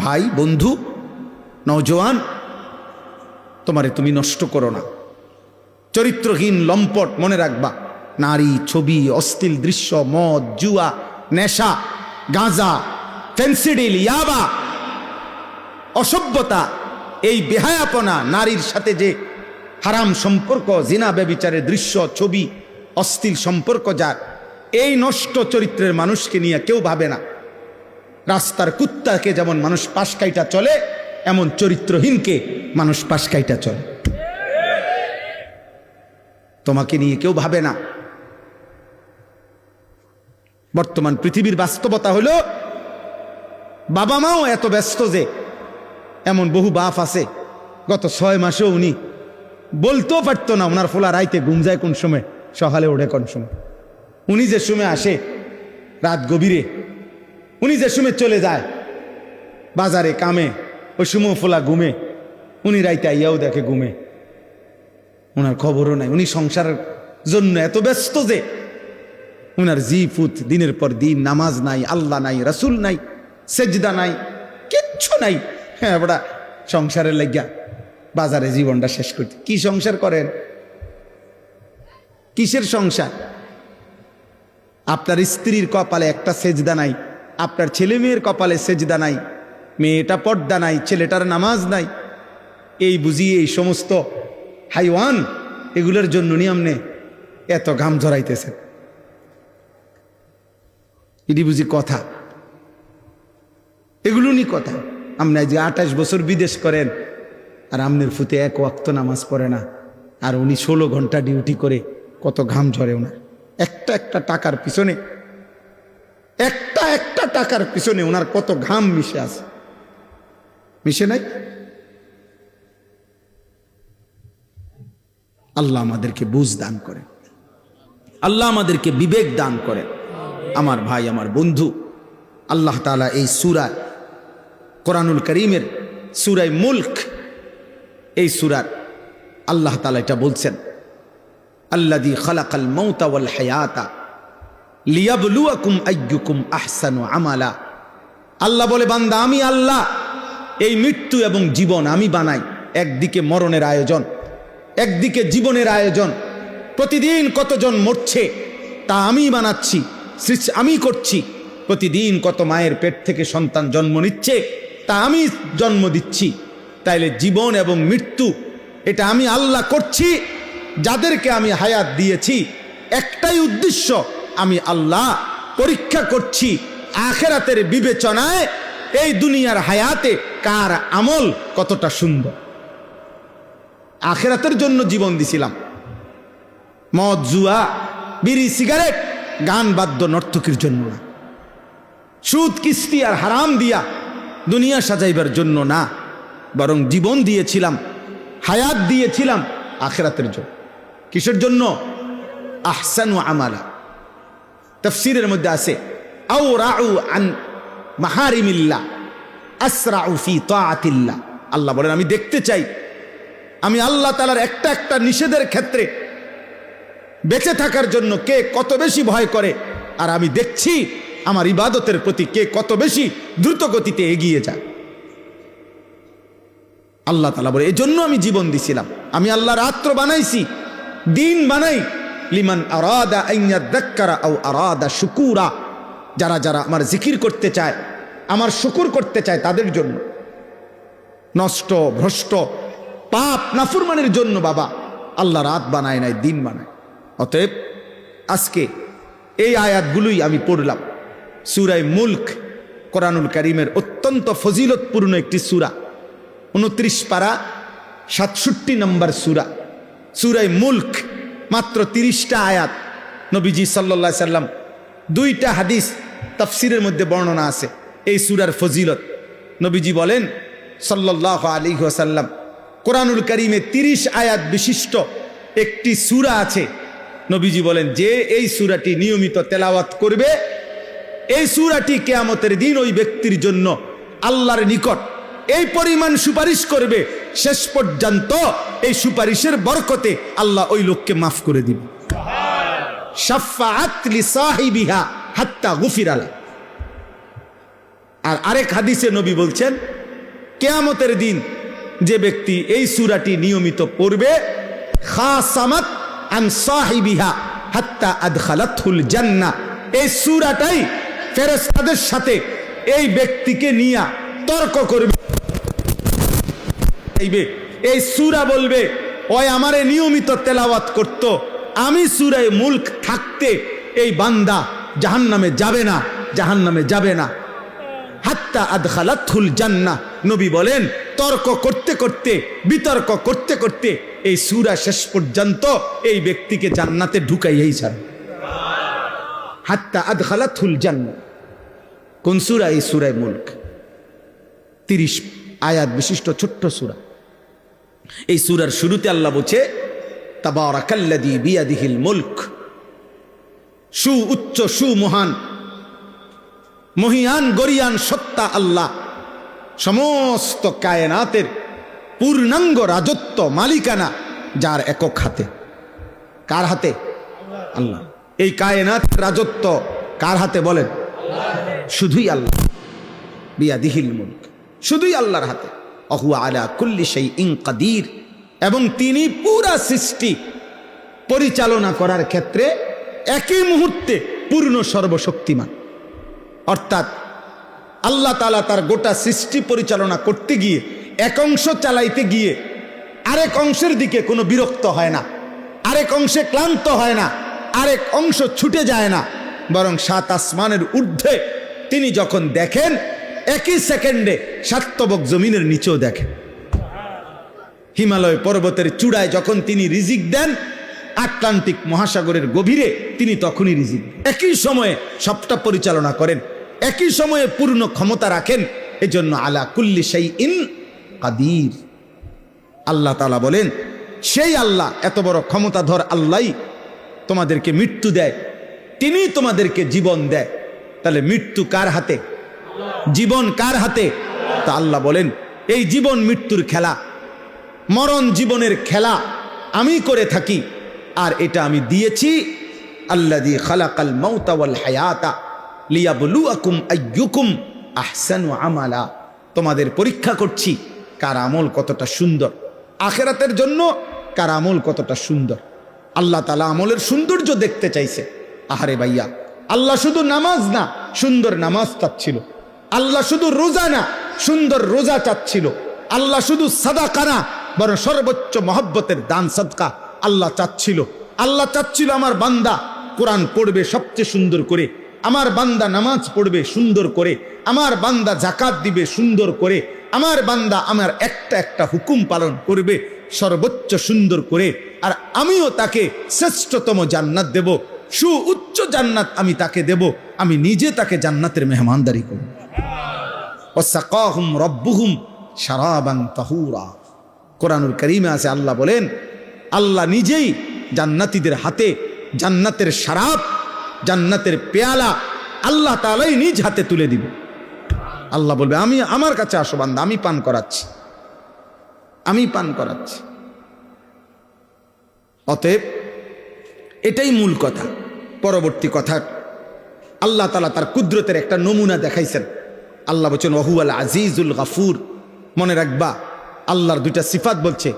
ভাই, বন্ধু, নওজোয়ান, তোমারে তুমি নষ্ট করো না। চরিত্রহীন লম্পট মনে রাখবা, নারী, ছবি, অশ্লীল দৃশ্য, মদ, জুয়া, নেশা, গাঁজা, ফেন্সিডিল, ইয়াবা, অসভ্যতা, এই বেহায়াপনা, নারীর সাথে যে হারাম সম্পর্ক, জিনা ব্যভিচারের দৃশ্য, ছবি, অশ্লীল সম্পর্ক, যার এই নষ্ট চরিত্রের মানুষকে নিয়ে কেউ ভাবে না। রাস্তার কুত্তাকে যেমন মানুষ পাশ কাইটা চলে, এমন চরিত্রহীনকে মানুষ পাশ কাইটা চলে। তোমাকে নিয়ে কেউ ভাবে না। বর্তমান পৃথিবীর বাস্তবতা হলো, বাবা মাও এত ব্যস্ত যে এমন বহু বাপ আছে গত 6 মাসেও উনি বলতেও পারতো না ওনার ফোলা রাইতে ঘুম যায় কোন সময়, সকালে ওঠে কোন সময়। উনি যে সময় আসে রাত গভীরে, উনি যে সময় চলে যায় বাজারে কামে, ওই সময় ফোলা ঘুমে, উনি রাইতে আইয়াও দেখে ঘুমে, ওনার খবরও নাই। উনি সংসারের জন্য এত ব্যস্ত যে উনার জি ফুত দিনের পর দিন নামাজ নাই, আল্লাহ নাই, রাসূল নাই, সেজদা নাই, কিচ্ছু নাই। হ্যাঁ বড়া সংসারের লাগিয়া বাজারে জীবনটা শেষ করতে। কি সংসার করেন? কিসের সংসার? আপনার স্ত্রীর কপালে একটা সেজদা নাই, আপনার ছেলে মেয়ের কপালে সেজদা নাই, মেয়েটা পর্দা নাই, ছেলেটার নামাজ নাই। এই বুঝিয়ে এই সমস্ত হাইওয়ান এগুলোর জন্য নিয়মনে এত ঘাম ঝরাইতেছেন। এটি বুঝি কথা? এগুলো নি কথা? আপনি যে 28 বছর বিদেশ করেন আর আমনের ফুতে এক ওয়াক্ত নামাজ পড়ে না, আর উনি 16 ঘন্টা ডিউটি করে, কত ঘাম ঝরে ওনার। একটা টাকার পিছনে, একটা টাকার পিছনে ওনার কত ঘাম মিশে আছে, মিশে নাই? আল্লাহ আমাদেরকে বুঝ দান করেন, আল্লাহ আমাদেরকে বিবেক দান করেন। আমার ভাই, আমার বন্ধু, আল্লাহ তাআলা এই সূরা কোরআনুল কারীমের সূরা মুলক, এই সূরার আল্লাহ তাআলা এটা বলছেন, আল্লাযী খালাকাল মাউতা ওয়াল হায়াতা লিয়াবলুয়াকুম আইয়ুকুম আহসানু আমালা। আল্লাহ বলে, বান্দা, আমি আল্লাহ এই মৃত্যু এবং জীবন আমি বানাই। একদিকে মরণের আয়োজন, একদিকে জীবনের আয়োজন। প্রতিদিন কতজন মরছে তা আমি বানাচ্ছি, আমি করছি। প্রতিদিন কত মায়ের পেট থেকে সন্তান জন্ম নিচ্ছে তা আমি জন্ম দিচ্ছি। তাইলে জীবন এবং মৃত্যু এটা আমি আল্লাহ করছি। যাদেরকে আমি হায়াত দিয়েছি একটাই উদ্দেশ্য, আমি আল্লাহ পরীক্ষা করছি আখিরাতের বিবেচনায় এই দুনিয়ার হায়াতে কার আমল কতটা সুন্দর। আখিরাতের জন্য জীবন দিছিলাম। মদ, জুয়া, বিড়ি, সিগারেট, গান, বাদ্য, নর্তকীর জন্য না। সুদ, কিস্তি আর হারাম দিয়া দুনিয়া সাজাইবার জন্য না, বরং জীবন দিয়েছিলাম, হায়াত দিয়েছিলাম আখিরাতের জন্য। কিসের জন্য? আহসানু আমালা। তাফসীরের মধ্যে আছে, আও রাউ আন মাহারিমিল্লাহ আসরাউ ফি তাআতিল্লাহ। আল্লাহ বলেন, আমি দেখতে চাই আমি আল্লাহ তাআলার একটা নিষেধের ক্ষেত্রে বেঁচে থাকার জন্য কে কত বেশি ভয় করে, আর আমি দেখছি আমার ইবাদতের প্রতি কে কত বেশি দ্রুত গতিতে এগিয়ে যায়। আল্লাহ তাআলা বলে, এজন্য আমি জীবন দিছিলাম। আমি আল্লাহ রাত্র বানাইছি, দিন বানাই, লিমান আরাদা আন ইয়াযাক্কারা আও আরাদা শুকুরা। যারা যারা আমার জিকির করতে চায়, আমার শুকুর করতে চায় তাদের জন্য। নষ্ট, ভ্রষ্ট, পাপ, নাফরমানের জন্য বাবা আল্লাহ রাত বানায় নাই, দিন বানায়। অতএব আজকে এই আয়াতগুলোই আমি পড়লাম। সূরা মুলক কোরআনুল কারীমের অত্যন্ত ফজিলতপূর্ণ একটি সূরা, 29 পারা 67 নম্বর সূরা। সূরা মুলক মাত্র 30টা আয়াত। নবীজি সাল্লাল্লাহু আলাইহি সাল্লাম 2টা হাদিস তাফসিরের মধ্যে বর্ণনা আছে এই সূরার ফজিলত। নবীজি বলেন সাল্লাল্লাহু আলাইহি ওয়াসাল্লাম, কোরআনুল কারীমে 30 আয়াত বিশিষ্ট একটি সূরা আছে। নবীজি বলেন যে এই সূরাটি নিয়মিত তেলাওয়াত করবে, এই সূরাটি কিয়ামতের দিন ওই ব্যক্তির জন্য আল্লাহর নিকট এই পরিমাণ সুপারিশ করবে, শেষ পর্যন্ত এই সুপারিশের বরকতে আল্লাহ ওই লোককে মাফ করে দিবে। শাফাআত লিসাহিবিহা হাত্তা গুফিরা লা। আর আরেক হাদিসে নবী বলছেন কিয়ামতের দিন যে ব্যক্তি এই সূরাটি নিয়মিত পড়বে, খাসামাত আন সাহিবিহা হাত্তা আদখালাতহুল জান্নাহ, এই সূরাটাই ফেরেশতাদের সাথে এই ব্যক্তিকে নিয়ে তর্ক করবে। এই সূরা বলবে ওই আমারে নিয়মিত তেলাওয়াত করত, আমি সূরা মুলক থাকতে এই বান্দা জাহান্নামে যাবে না, জাহান্নামে যাবে না। হাত্তা আদখালাতহুল জান্নাহ, নবী বলেন তর্ক করতে করতে, বিতর্ক করতে করতে এই সূরা শেষ পর্যন্ত এই ব্যক্তিকে জান্নাতে ঢুকাইয়াই ছাড়ে। হাত্তা আদখালাতহুল জান্নাহ। কোন সূরা? এই সূরা মুলক, 30 আয়াত বিশিষ্ট ছোট্ট সূরা। এই সূরার শুরুতে আল্লাহ বলছে তাবারাকাল্লাযী বিয়াদিহিল মুলক, সু উচ্চ সু মহান মহিয়ান গরিয়ান সত্তা আল্লাহ, সমস্ত কায়নাতের পূর্ণাঙ্গ রাজত্ব মালিকানা যার একক হাতে। কার হাতে? আল্লাহ। এই কায়নাতের রাজত্ব কার হাতে বলেন? শুধুই আল্লাহ। বিয়াদিহিল মুলক, শুধুই আল্লাহর হাতে। অহুয়া আলা কুল্লি শাইইন কাদির, এবং তিনি পুরা সৃষ্টি পরিচালনা করার ক্ষেত্রে একই মুহূর্তে পূর্ণ সর্বশক্তিমান। অর্থাৎ আল্লাহ তাআলা তার গোটা সৃষ্টি পরিচালনা করতে গিয়ে এক অংশ চালাইতে গিয়ে আরেক অংশের দিকে কোনো বিরক্ত হয় না, আরেক অংশে ক্লান্ত হয় না, আরেক অংশ ছুটে যায় না, বরং 7 আসমানের ঊর্ধ্বে তিনি যখন দেখেন একই সেকেন্ডে সাতবক জমিনের নিচেও দেখেন। হিমালয় পর্বতের চূড়ায় যখন তিনি রিজিক দেন, আটলান্টিক মহাসাগরের গভীরে তিনি তখনই রিজিক দেন। একই সময়ে সবটা পরিচালনা করেন, একই সময়ে পূর্ণ ক্ষমতা রাখেন। এজন্য আলা কুল্লি শাইইন কাদির। আল্লাহ তাআলা বলেন সেই আল্লাহ, এত বড় ক্ষমতাধর আল্লাহই তোমাদেরকে মৃত্যু দেয়, তিনি তোমাদেরকে জীবন দেয়। তাহলে মৃত্যু কার হাতে? জীবন কার হাতে? তা আল্লাহ বলেন এই জীবন মৃত্যুর খেলা, মরণ জীবনের খেলা আমি করে থাকি, আর এটা আমি দিয়েছি আল্লাযী খালাকাল মাউতা ওয়াল হায়াতা লিয়াবলুয়াকুম আইয়ুকুম আহসানু আমালা। তোমাদের পরীক্ষা করছি কার আমল কতটা সুন্দর, আখিরাতের জন্য কার আমল কতটা সুন্দর। আল্লাহ তাআলা আমলের সৌন্দর্য দেখতে চাইছে। আহারে ভাইয়া, আল্লাহ শুধু নামাজ না, সুন্দর নামাজ চাচ্ছিল। আল্লাহ শুধু রোজা না, সুন্দর রোজা চাচ্ছিল। আল্লাহ শুধু সাদাকা না, বরং সর্বোচ্চ মহব্বতের দান সাদকা আল্লাহ চাচ্ছিল। আল্লাহ চাচ্ছিল আমার বান্দা কোরআন পড়বে সবচেয়ে সুন্দর করে, আমার বান্দা নামাজ পড়বে সুন্দর করে, আমার বান্দা যাকাত দিবে সুন্দর করে, আমার বান্দা আমার একটা একটা হুকুম পালন করবে সর্বোচ্চ সুন্দর করে, আর আমিও তাকে শ্রেষ্ঠতম জান্নাত দেব, সুউচ্চ জান্নাত আমি তাকে দেব, আমি নিজে তাকে জান্নাতের মেহমানদারি করব। ওয়াসাকাহুম রাব্বুহুম শারাবান তাহুরা। কোরআনুল কারীমে আছে আল্লাহ বলেন আল্লাহ নিজেই জান্নাতীদের হাতে জান্নাতের শরাব, জান্নাতের পেয়ালা আল্লাহ তাআলাই নিজ হাতে তুলে দিবে। আল্লাহ বলবে আমি, আমার কাছে আসো বান্দা, আমি পান করাচ্ছি, আমি পান করাচ্ছি। অতএব এটাই মূল কথা। পরবর্তী কথা, আল্লাহ তাআলা তার কুদরতের একটা নমুনা দেখাইছেন। আল্লাহ বলছেন ওয়াহুয়াল আজিজুল গাফুর। মনে রাখবা আল্লাহর 2টা সিফাত বলছে,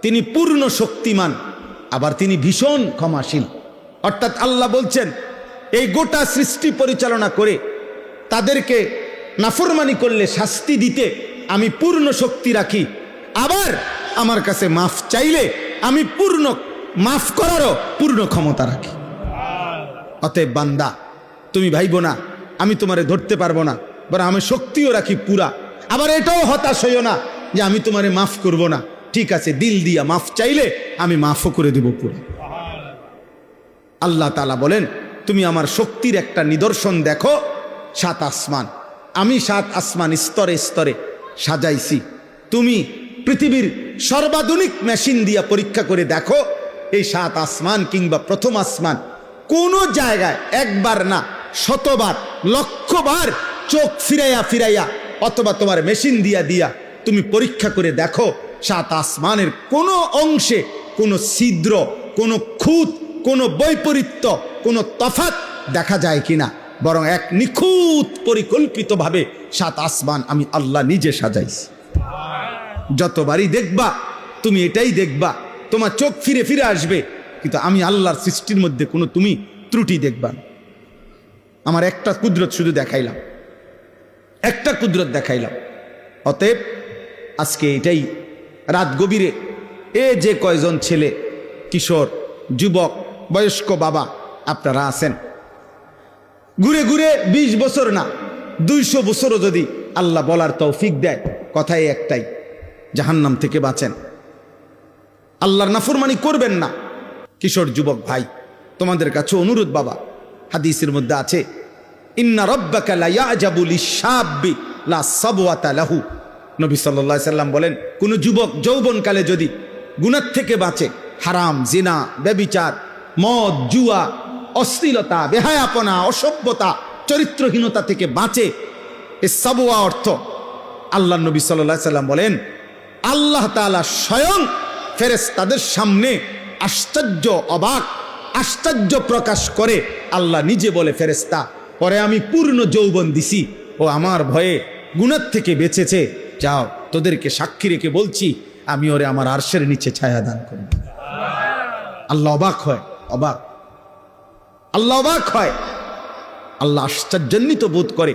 তিনি পূর্ণ শক্তিমান, আবার তিনি ভীষণ ক্ষমাশীল। অর্থাৎ আল্লাহ বলছেন এই গোটা সৃষ্টি পরিচালনা করে তাদেরকে নাফরমানি করলে শাস্তি দিতে আমি পূর্ণ শক্তি রাখি, আবার আমার কাছে মাফ চাইলে আমি পূর্ণ মাফ করারও পূর্ণ ক্ষমতা রাখি। অতএব বান্দা, তুমি ভাইবো না আমি তোমারে ধরতে পারবো না, বরং আমি শক্তিও রাখি পুরা। আবার এটাও হতাশ হইও না যে আমি তোমারে মাফ করব না। ঠিক আছে, দিল দিয়া মাফ চাইলে আমি মাফও করে দেব পুরা। আল্লাহ তাআলা বলেন, তুমি আমার শক্তির একটা নিদর্শন দেখো, 7 আসমান। আমি 7 আসমান স্তরে স্তরে সাজাইছি। তুমি পৃথিবীর সর্বাধুনিক মেশিন দিয়া পরীক্ষা করে দেখো, এই 7 আসমান কিংবা প্রথম আসমান কোন জায়গায় একবার না, শতবার, লক্ষবার চোখ ফিরাইয়া ফিরাইয়া অথবা তোমার মেশিন দিয়া দিয়া তুমি পরীক্ষা করে দেখো, 7 আসমানের কোনো অংশে কোনো ছিদ্র, কোনো খুঁত, কোনো বৈপরীত্য, কোনো তফাৎ দেখা যায় কিনা। বরং এক নিখুঁত পরিকল্পিতভাবে 7 আসমান আমি আল্লাহ নিজে সাজাইছি। যতবারই দেখবা তুমি এটাই দেখবা, তোমার চোখ ফিরে ফিরে আসবে, কিন্তু আমি আল্লাহর সৃষ্টির মধ্যে কোনো তুমি ত্রুটি দেখবা না। আমার একটা কুদরত শুধু দেখাইলাম, একটা কুদরত দেখাইলাম। অতএব আজকে এটাই রাত গভীরে যে কয়জন ছেলে, কিশোর, যুবক, বয়স্ক বাবা আপনারা আছেন, ঘুরে ঘুরে 20 বছর না 200 বছরও যদি আল্লাহ বলার তৌফিক দেয়, কথাই একটাই, জাহান্নাম থেকে বাঁচেন, আল্লাহর নাফরমানি করবেন না। কিশোর যুবক ভাই, তোমাদের কাছে অনুরোধ বাবা, হাদিসের মধ্যে আছে, ইন্না রাব্বাকা লা ইয়াজাবু লিশ-শাব্বি লা সাবওয়াতা লাহু। নবী সাল্লাল্লাহু আলাইহি সাল্লাম বলেন, কোন যুবক যৌবনকালে যদি গুনাহ থেকে বাঁচে, হারাম, জিনা, ব্যভিচার, মদ, জুয়া, অশ্লীলতা, বেহায়াপনা, অসভ্যতা, চরিত্রহীনতা থেকে বাঁচে, এ সাবওয়া অর্থ আল্লাহ নবী সাল্লাল্লাহু আলাইহি সাল্লাম বলেন, আল্লাহ তাআলা স্বয়ং ফেরেশতাদের সামনে আশ্চর্য, অবাক, আশ্চর্য প্রকাশ করে আল্লাহ নিজে বলে, ফেরেশতা, পরে আমি পূর্ণ যৌবন দিছি, ও আমার ভয়ে গুনাহ থেকে বেঁচেছে, যাও তোদেরকে সাক্ষী রেখে বলছি আমি ওরে আমার আরশের নিচে ছায়া দান করব। আল্লাহ অবাক হয়, অবাক, আল্লাহ অবাক হয়, আল্লাহ আশ্চর্যান্বিত বোধ করে,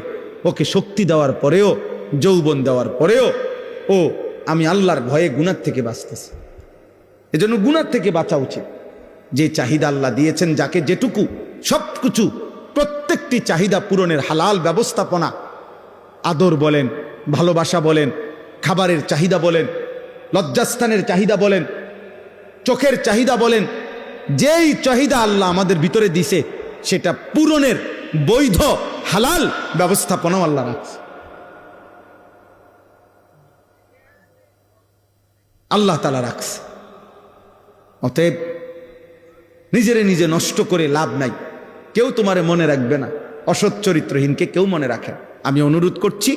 ওকে শক্তি দেওয়ার পরেও, যৌবন দেওয়ার পরেও ও আমি আল্লাহর ভয়ে গুনাহ থেকে বাঁচতেছি। এজন্য গুনাহ থেকে বাঁচা উচিত। যে চাহিদা আল্লাহ দিয়েছেন, যাকে যেটুকু, সব কিছু, প্রত্যেকটি চাহিদা পূরণের হালাল ব্যবস্থাপনা, আদর বলেন, ভালোবাসা বলেন, খাবারের চাহিদা বলেন, লজ্জাস্থানের চাহিদা বলেন, চোখের চাহিদা বলেন, যেই চাহিদা আল্লাহ আমাদের ভিতরে দিছে সেটা পূরণের বৈধ হালাল ব্যবস্থাপনাও আল্লাহ রাখছে। আল্লাহ তাআলা রাখছে। অতএব নিজেরে নিজে নষ্ট করে লাভ নাই। কেউ তোমারে মনে রাখবে না, অসৎ চরিত্রহীনকে কেউ মনে রাখে। আমি অনুরোধ করছি,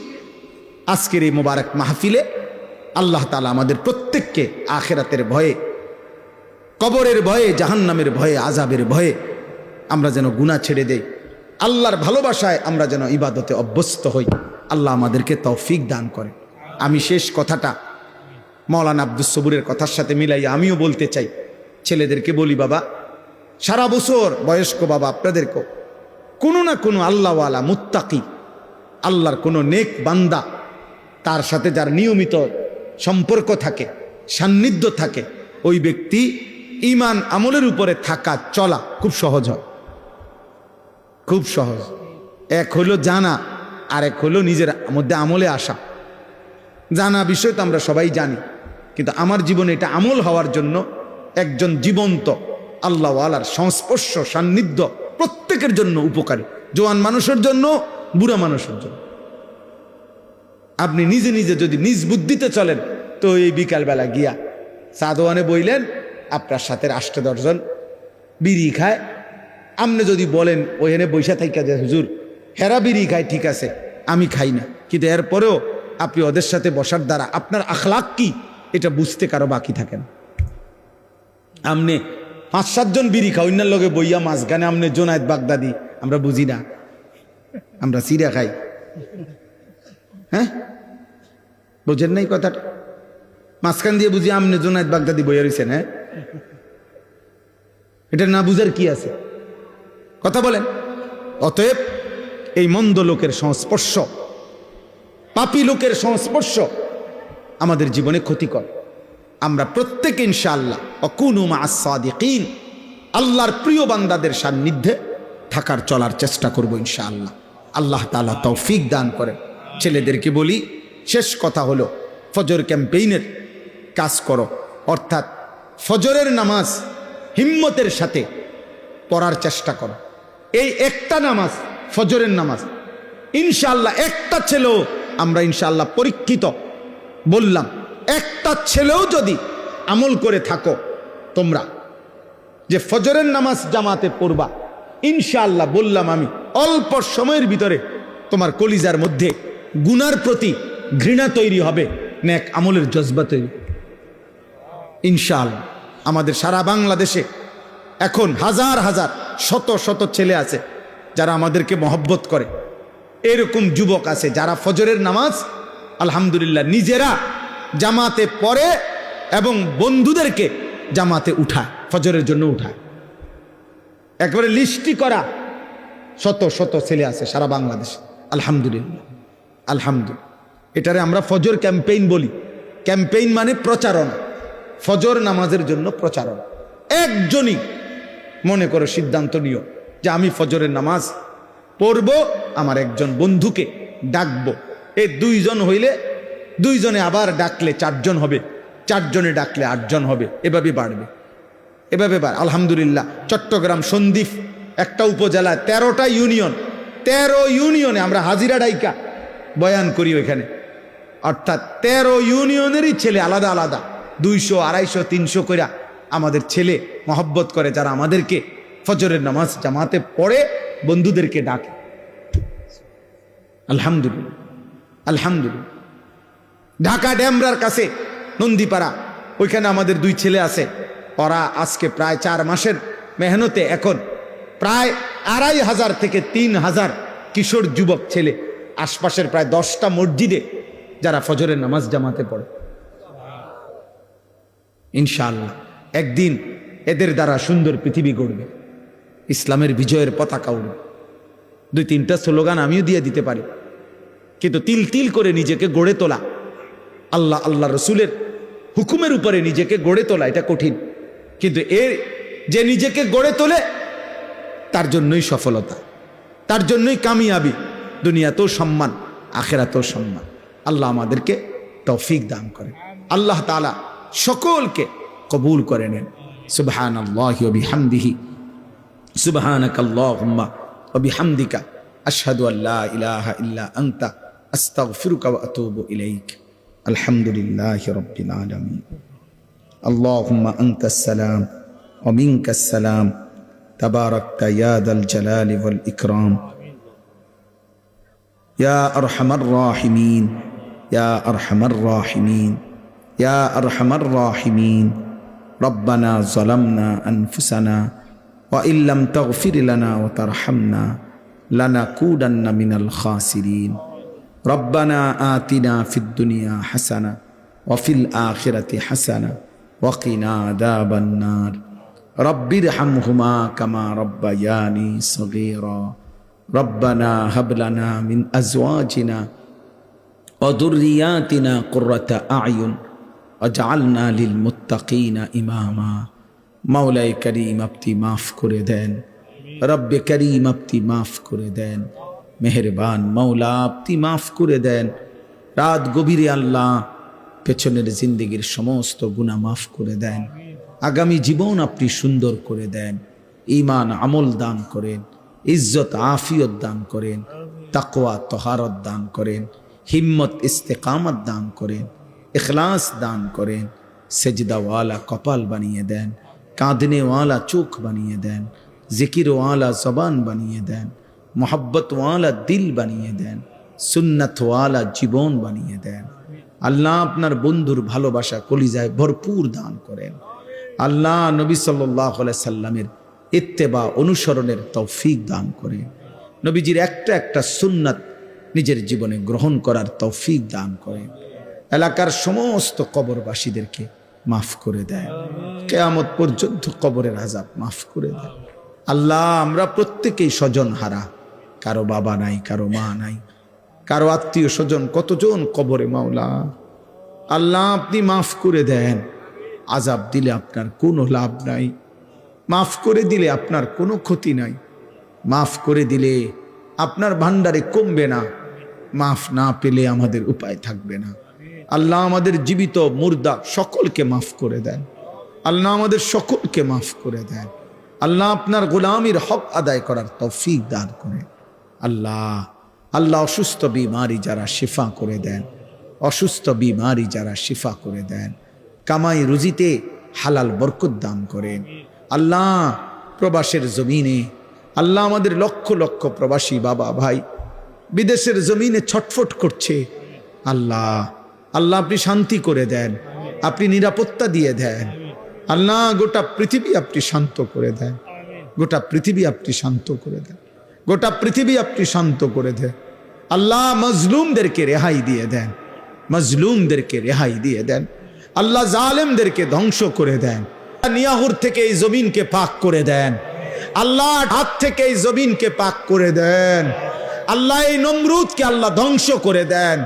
আজকের এই মোবারক মাহফিলে আল্লাহ তাআলা আমাদের প্রত্যেককে আখিরাতের ভয়ে, কবরের ভয়ে, জাহান্নামের ভয়ে, আযাবের ভয়ে আমরা যেন গুনাহ ছেড়ে দেই, আল্লাহর ভালোবাসায় আমরা যেন ইবাদতে অভ্যস্ত হই। আল্লাহ আমাদেরকে তৌফিক দান করে। আমি শেষ কথাটা মাওলানা আব্দুস সবুরের কথার সাথে মিলাইয়া আমিও বলতে চাই। ছেলেদেরকে বলি, বাবা, সারা বছর, বয়স্ক বাবা আপনাদেরকেও, কোনো না কোনো আল্লাহওয়ালা, মুত্তাকি, আল্লাহর কোনো নেক বান্দা, তার সাথে যার নিয়মিত সম্পর্ক থাকে, সান্নিধ্য থাকে, ওই ব্যক্তি ঈমান আমলের উপরে থাকা, চলা খুব সহজ হয়, খুব সহজ। এক হলো জানা, আর এক হলো নিজের মধ্যে আমলে আসা। জানা বিষয় তো আমরা সবাই জানি, কিন্তু আমার জীবনে এটা আমল হওয়ার জন্য একজন জীবন্ত আল্লাহওয়ালার সংস্পর্শ, সান্নিধ্য প্রত্যেকের জন্য উপকারী, জোয়ান মানুষের জন্য, বুড়া মানুষের জন্য। আপনি নিজে নিজে যদি নিজ বুদ্ধিতে চলেন, তো এই বিকালবেলা গিয়া সাদোয়ানে বইলেন, আপনার সাথে 8-10 জন বিড়ি খায়, আপনি যদি বলেন ওইখানে বৈশা থাইকা যে হুজুর হেরা বিড়ি খায়, ঠিক আছে, আমি খাই না, কিন্তু এরপরেও আপনি ওদের সাথে বসার দ্বারা আপনার আখলাক কি এটা বুঝতে কারো বাকি থাকে না। আমনে 5-7 জন বিড়ি খাও, অন্যার লগে বইয়া মাঝখানে আমনে জোনায়েত বাগদাদি, আমরা বুঝি না, আমরা চিড়া খাই। হ্যাঁ, বুঝেন নাই কথাটা? মাঝখান দিয়ে বুঝি আমনে জোনায়েত বাগদাদি বইয়া রয়েছেন। হ্যাঁ, এটা না বুঝার কি আছে? কথা বলেন। অতএব এই মন্দ লোকের সংস্পর্শ, পাপী লোকের সংস্পর্শ আমাদের জীবনে ক্ষতিকর। আমরা প্রত্যেকে ইনশাআল্লাহ অকুনু মা'আস সাদিকিন, আল্লাহর প্রিয় বান্দাদের সান্নিধ্যে থাকার চলার চেষ্টা করব ইনশাআল্লাহ। আল্লাহ তাআলা তৌফিক দান করেন। ছেলেদেরকে বলি, শেষ কথা হলো ফজর ক্যাম্পেইনের কাজ করো, অর্থাৎ ফজরের নামাজ হিম্মতের সাথে পড়ার চেষ্টা করো। এই একটা নামাজ, ফজরের নামাজ, ইনশাআল্লাহ একটা ছেলেও আমরা ইনশাআল্লাহ পরীক্ষিত বললাম, একটা ছেলেও যদি আমল করে থাকো তোমরা যে ফজরের নামাজ জামাতে পড়বা, ইনশাআল্লাহ বললাম আমি অল্প সময়ের ভিতরে তোমার কলিজার মধ্যে গুনার প্রতি ঘৃণা তৈরি হবে, নেক আমলের জজবা তৈরি। ইনশাআল্লাহ আমাদের সারা বাংলাদেশে এখন হাজার হাজার শত শত ছেলে আছে যারা আমাদেরকে মহব্বত করে, এরকম যুবক আছে যারা ফজরের নামাজ আলহামদুলিল্লাহ নিজেরা জামাতে পড়ে এবং বন্ধুদেরকে জামাতে উঠায়, ফজরের জন্য উঠায়। একবারে লিস্টি করা শত শত ছেলে আছে সারা বাংলাদেশে, আলহামদুলিল্লাহ আলহামদুলিল্লাহ। এটারে আমরা ফজর ক্যাম্পেইন বলি। ক্যাম্পেইন মানে প্রচারণা, ফজর নামাজের জন্য প্রচারণা। একজনই মনে করো সিদ্ধান্ত নিও যে আমি ফজরের নামাজ পড়ব, আমার একজন বন্ধুকে ডাকবো। এই দুইজন হইলে দুইজনে আবার ডাকলে চারজন হবে, চারজনে ডাকলে আটজন হবে, এভাবে বাড়বে, এভাবে আলহামদুলিল্লাহ। চট্টগ্রাম সন্দ্বীপ একটা উপজেলা, 13টা ইউনিয়ন, 13 ইউনিয়নে আমরা হাজিরা ডাইকা বয়ান করি ওইখানে, অর্থাৎ 13 ইউনিয়নেরই ছেলে আলাদা আলাদা 200, 250, 300 করে আমাদের ছেলে মহব্বত করে, যারা আমাদেরকে ফজরের নামাজ জামাতে পড়ে বন্ধুদেরকে ডাকে। আলহামদুলিল্লাহ আলহামদুলিল্লাহ। ঢাকা ড্যামরার কাছে নন্দীপাড়া, ওইখানে আমাদের 2 ছেলে আছে। ওরা আজকে প্রায় 4 মাসের মেহনতে এখন প্রায় 2500 থেকে 3000 কিশোর যুবক ছেলে আশপাশের প্রায় 10টা মসজিদে যারা ফজরের নামাজ জামাতে পড়ে। ইনশাআল্লাহ একদিন এদের দ্বারা সুন্দর পৃথিবী গড়বে, ইসলামের বিজয়ের পতাকা উড়বে। 2-3টা স্লোগান আমিও দিয়ে দিতে পারি, কিন্তু তিল তিল করে নিজেকে গড়ে তোলা, আল্লাহ আল্লাহ রসুলের হুকুমের উপরে নিজেকে গড়ে তোলা এটা কঠিন, কিন্তু এর যে নিজেকে গড়ে তোলে তার জন্যই সফলতা, তার জন্যই কামিয়াবি, দুনিয়াতেও সম্মান, আখিরাতেও সম্মান। আল্লাহ আমাদেরকে তৌফিক দান করে, আল্লাহ তাআলা সকলকে কবুল করে নেন। সুবহানাল্লাহি ওয়া বিহামদিহি, সুবহানাকাল্লাহুম্মা ওয়া বিহামদিকা, আশহাদু আল্লা ইলাহা ইল্লা আনতা, আস্তাগফিরুকা ওয়া আতুবু ইলাইক। আলহামদুলিল্লাহি রাব্বিল আলামিন। আল্লাহুম্মা আনতাস সালাম ওয়া মিনকাস সালাম, তাবারাকতা ইয়া যাল জালালি ওয়াল ইকরাম, ইয়া আরহামার রাহিমিন, ইয়া আরহামার রাহিমিন, ইয়া আরহামার রাহিমিন। রব্বানা যালামনা আনফুসানা ওয়া ইল্লাম তাগফির লানা ওয়া তারহামনা লানাকুদান্না মিনাল খাসিরিন। রব্বানা আতিনা ফিদ দুনিয়া হাসানা ওয়া ফিল আখিরাতি হাসানা ওয়া কিনা আযাবান নার। রব্বিরহামহুমা কামা রব্বায়ানি সগীরা। রব্বানা হাব লানা মিন আজওয়াজিনা ওয়া যুররিয়াতিনা কুররাতা আ'য়ুন ওয়াজআলনা লিল মুত্তাকিনা ইমামা। মাওলাই করিম আপনি মাফ করে দেন, রব্বে করিম আপনি মাফ করে দেন, মেহেরবান মাওলা আপনি মাফ করে দেন। রাত গভীরে আল্লাহ পেছনের জিন্দেগির সমস্ত গুনাহ মাফ করে দেন, আগামী জীবন আপনি সুন্দর করে দেন, ঈমান আমল দান করেন, ইজ্জত আফিয়ত দান করেন, তাকওয়া তহারত দান করেন, হিম্মত ইস্তেকামত দান করেন, ইখলাস দান করেন, সেজদাওয়ালা কপাল বানিয়ে দেন, কাঁদনেওয়ালা চোখ বানিয়ে দেন, জিকিরওয়ালা জবান বানিয়ে দেন, মোহব্বতওয়ালা দিল বানিয়ে দেন, সুন্নতওয়ালা জীবন বানিয়ে দেন। আল্লাহ আপনার বন্ধুর ভালোবাসা কলিজায় ভরপুর দান করেন। আল্লাহ নবী সাল্লাল্লাহু আলাইহি সাল্লামের ইত্তেবা অনুসরণের তৌফিক দান করেন। নবীজির একটা একটা সুন্নাত নিজের জীবনে গ্রহণ করার তৌফিক দান করেন। এলাকার সমস্ত কবরবাসীদেরকে মাফ করে দেন, কিয়ামত পর্যন্ত কবরের আযাব মাফ করে দেন। আল্লাহ আমরা প্রত্যেকেই স্বজন হারা, কারো বাবা নাই, কারো মা নাই, কারো আত্মীয় স্বজন কতজন কবরে। মাওলা আল্লাহ আপনি মাফ করে দেন। আযাব দিলে আপনার কোনো লাভ নাই, মাফ করে দিলে আপনার কোনো ক্ষতি নাই। মাফ করে দিলে আপনার ভান্ডারে কমবে না, মাফ না পেলে আমাদের উপায় থাকবে না। আল্লাহ আমাদের জীবিত মুর্দা সকলকে মাফ করে দেন। আল্লাহ আমাদের সকলকে মাফ করে দেন। আল্লাহ আপনার গোলামির হক আদায় করার তৌফিক দান করে। আল্লাহ আল্লাহ অসুস্থ বিমারি যারা শিফা করে দেন, অসুস্থ বিমারি যারা শিফা করে দেন, কামাই রুজিতে হালাল বরকত দান করেন। আল্লাহ প্রবাসের জমিনে আল্লাহ আমাদের লক্ষ লক্ষ প্রবাসী বাবা ভাই বিদেশের জমিনে ছটফট করছে। আল্লাহ আল্লাহ আপনি শান্তি করে দেন, আপনি নিরাপত্তা দিয়ে দেন। আল্লাহ গোটা পৃথিবী আপনি শান্ত করে দেন, গোটা পৃথিবী আপনি শান্ত করে দেন, গোটা পৃথিবী আপনি শান্ত করে দেন। আল্লাহ মজলুমদেরকে রেহাই দিয়ে দেন, মজলুমদেরকে রেহাই দিয়ে দেন। আল্লাহ জালেমদেরকে ধ্বংস করে দেন। নিয়াহুর থেকে এই জমিনকে পাক করে দেন। আল্লাহ হাত থেকে এই জমিনকে পাক করে দেন। আল্লাহ এই নমরুদকে আল্লাহ ধ্বংস করে দেন,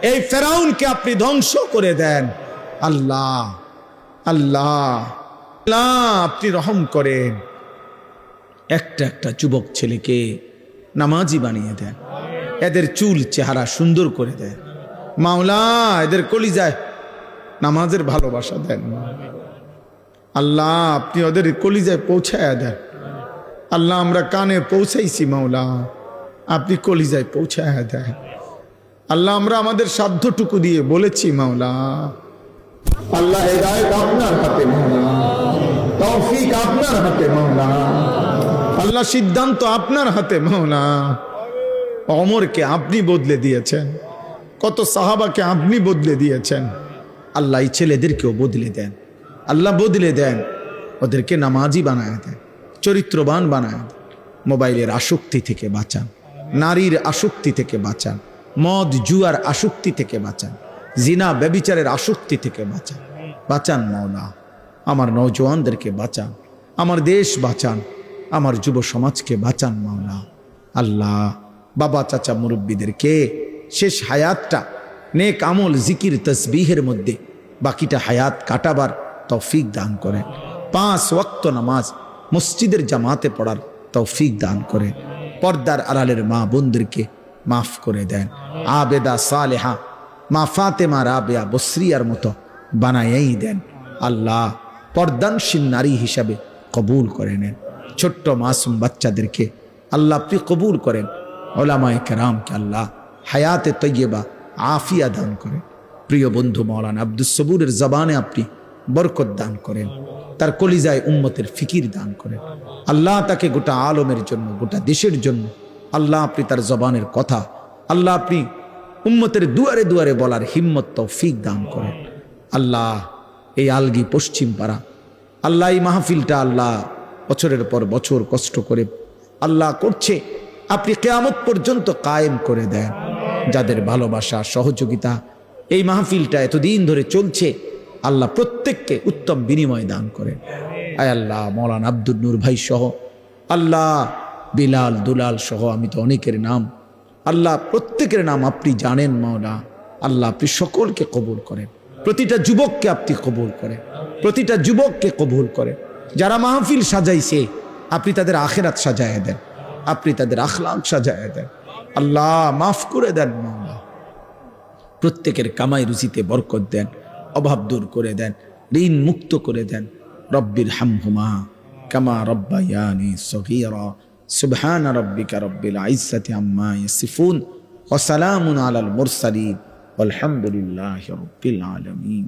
এই ফেরাউনকে আপনি ধ্বংস করে দেন। আল্লাহ আল্লাহ আল্লাহ আপনি রহম করেন। একটা একটা যুবক ছেলেকে নামাজি বানিয়ে দেন, এদের চুল চেহারা সুন্দর করে দেন। মাওলা এদের কলিজায় নামাজের ভালোবাসা দেন। আল্লাহ আপনি ওদের কলিজায় পৌঁছায় দেন। আল্লাহ আমরা কানে পৌঁছাইছি, মাওলা আপনি কলিজায় পৌঁছায় দেন। আল্লাহ আমরা আমাদের সাধ্যটুকু দিয়ে বলেছি, মাওলা আল্লাহ হেদায়েত আপনার হাতে, মাওলা তৌফিক আপনার হাতে, মাওলা আল্লাহ সিদ্ধান্ত আপনার হাতে, মাওলা। ওমরকে আপনি বদলে দিয়েছেন, কত সাহাবাকে আপনি বদলে দিয়েছেন। আল্লাহ এই ছেলেদেরকেও বদলে দেন, আল্লাহ বদলে দেন, ওদেরকে নামাজি বানায় দেন, চরিত্রবান বানায় দেন। মোবাইলের আসক্তি থেকে বাঁচান, নারীর আসক্তি থেকে বাঁচান, মদ জুয়ার আসক্তি থেকে বাঁচান, জিনা ব্যভিচারের আসক্তি থেকে বাঁচান। বাঁচান মাওলা, আমার নওজওয়ানদেরকে বাঁচান, আমার দেশ বাঁচান, আমার যুব সমাজকে বাঁচান মাওলা। আল্লাহ বাবা চাচা মুরব্বীদেরকে শেষ হায়াতটা নেক আমল জিকির তসবিহের মধ্যে বাকিটা হায়াত কাটাবার তৌফিক দান করেন। 5 ওয়াক্ত নামাজ মসজিদের জামাতে পড়ার তৌফিক দান করেন। পর্দার আড়ালের মা বোনদেরকে মাফ করে দেন। আবেদা সালেহা মা ফাতেমা রাবেয়া বসরিয়ার মতো বানাইয়াই দেন। আল্লাহ পর্দানশীল নারী হিসাবে কবুল করে নেন। ছোট্ট মাসুম বাচ্চাদেরকে আল্লাহ আপনি কবুল করেন। ওলামায়ে কেরামকে আল্লাহ হায়াতে তৈয়বা আফিয়া দান করেন। প্রিয় বন্ধু মাওলানা আব্দুস সবুরের জবানে আপনি বরকত দান করেন, তার কলিজায় উম্মতের ফিকির দান করেন। আল্লাহ তাকে গোটা আলমের জন্য, গোটা দেশের জন্য আল্লাহ আপনি তার জবানের কথা আল্লাহ আপনি উম্মতের দুয়ারে দুয়ারে বলার হিম্মত তৌফিক দান করেন। আল্লাহ এই আলগি পশ্চিম পাড়া আল্লাহ এই মাহফিলটা আল্লাহ বছরের পর বছর কষ্ট করে আল্লাহ করছে, আপনি কিয়ামত পর্যন্ত কায়েম করে দেন। যাদের ভালোবাসা সহযোগিতা এই মাহফিলটা এতদিন ধরে চলছে, আল্লাহ প্রত্যেককে উত্তম বিনিময় দান করেন। আয় আল্লাহ মৌলানা আব্দুল নূর ভাই সহ আল্লাহ বিলাল দুলাল সহ আমি তো অনেকের নাম আল্লাহ প্রত্যেকের নাম আপনি জানেন মাওলা। আল্লাহ আপনি সকলকে কবুল করেন, প্রতিটা যুবককে আপনি কবুল করেন, প্রতিটা যুবককে কবুল করেন। যারা মাহফিল সাজাইছে আপনি তাদের আখিরাত সাজায় দেন, আপনি তাদের আখলাক সাজায় দেন। আল্লাহ মাফ করে দেন মাওলা, প্রত্যেকের কামাই রুজিতে বরকত দেন, অভাব দূর করে দেন, ঋণ মুক্ত করে দেন। রব্বির হামহুমা কামা রব্বায়ানি সগীরা। সুবহান রাব্বিকা রব্বিল ইজ্জাতি আম্মা ইয়াসিফুন ওয়া সালামুন আলাল মুরসালিন ওয়ালহামদুলিল্লাহি রাব্বিল আলামিন।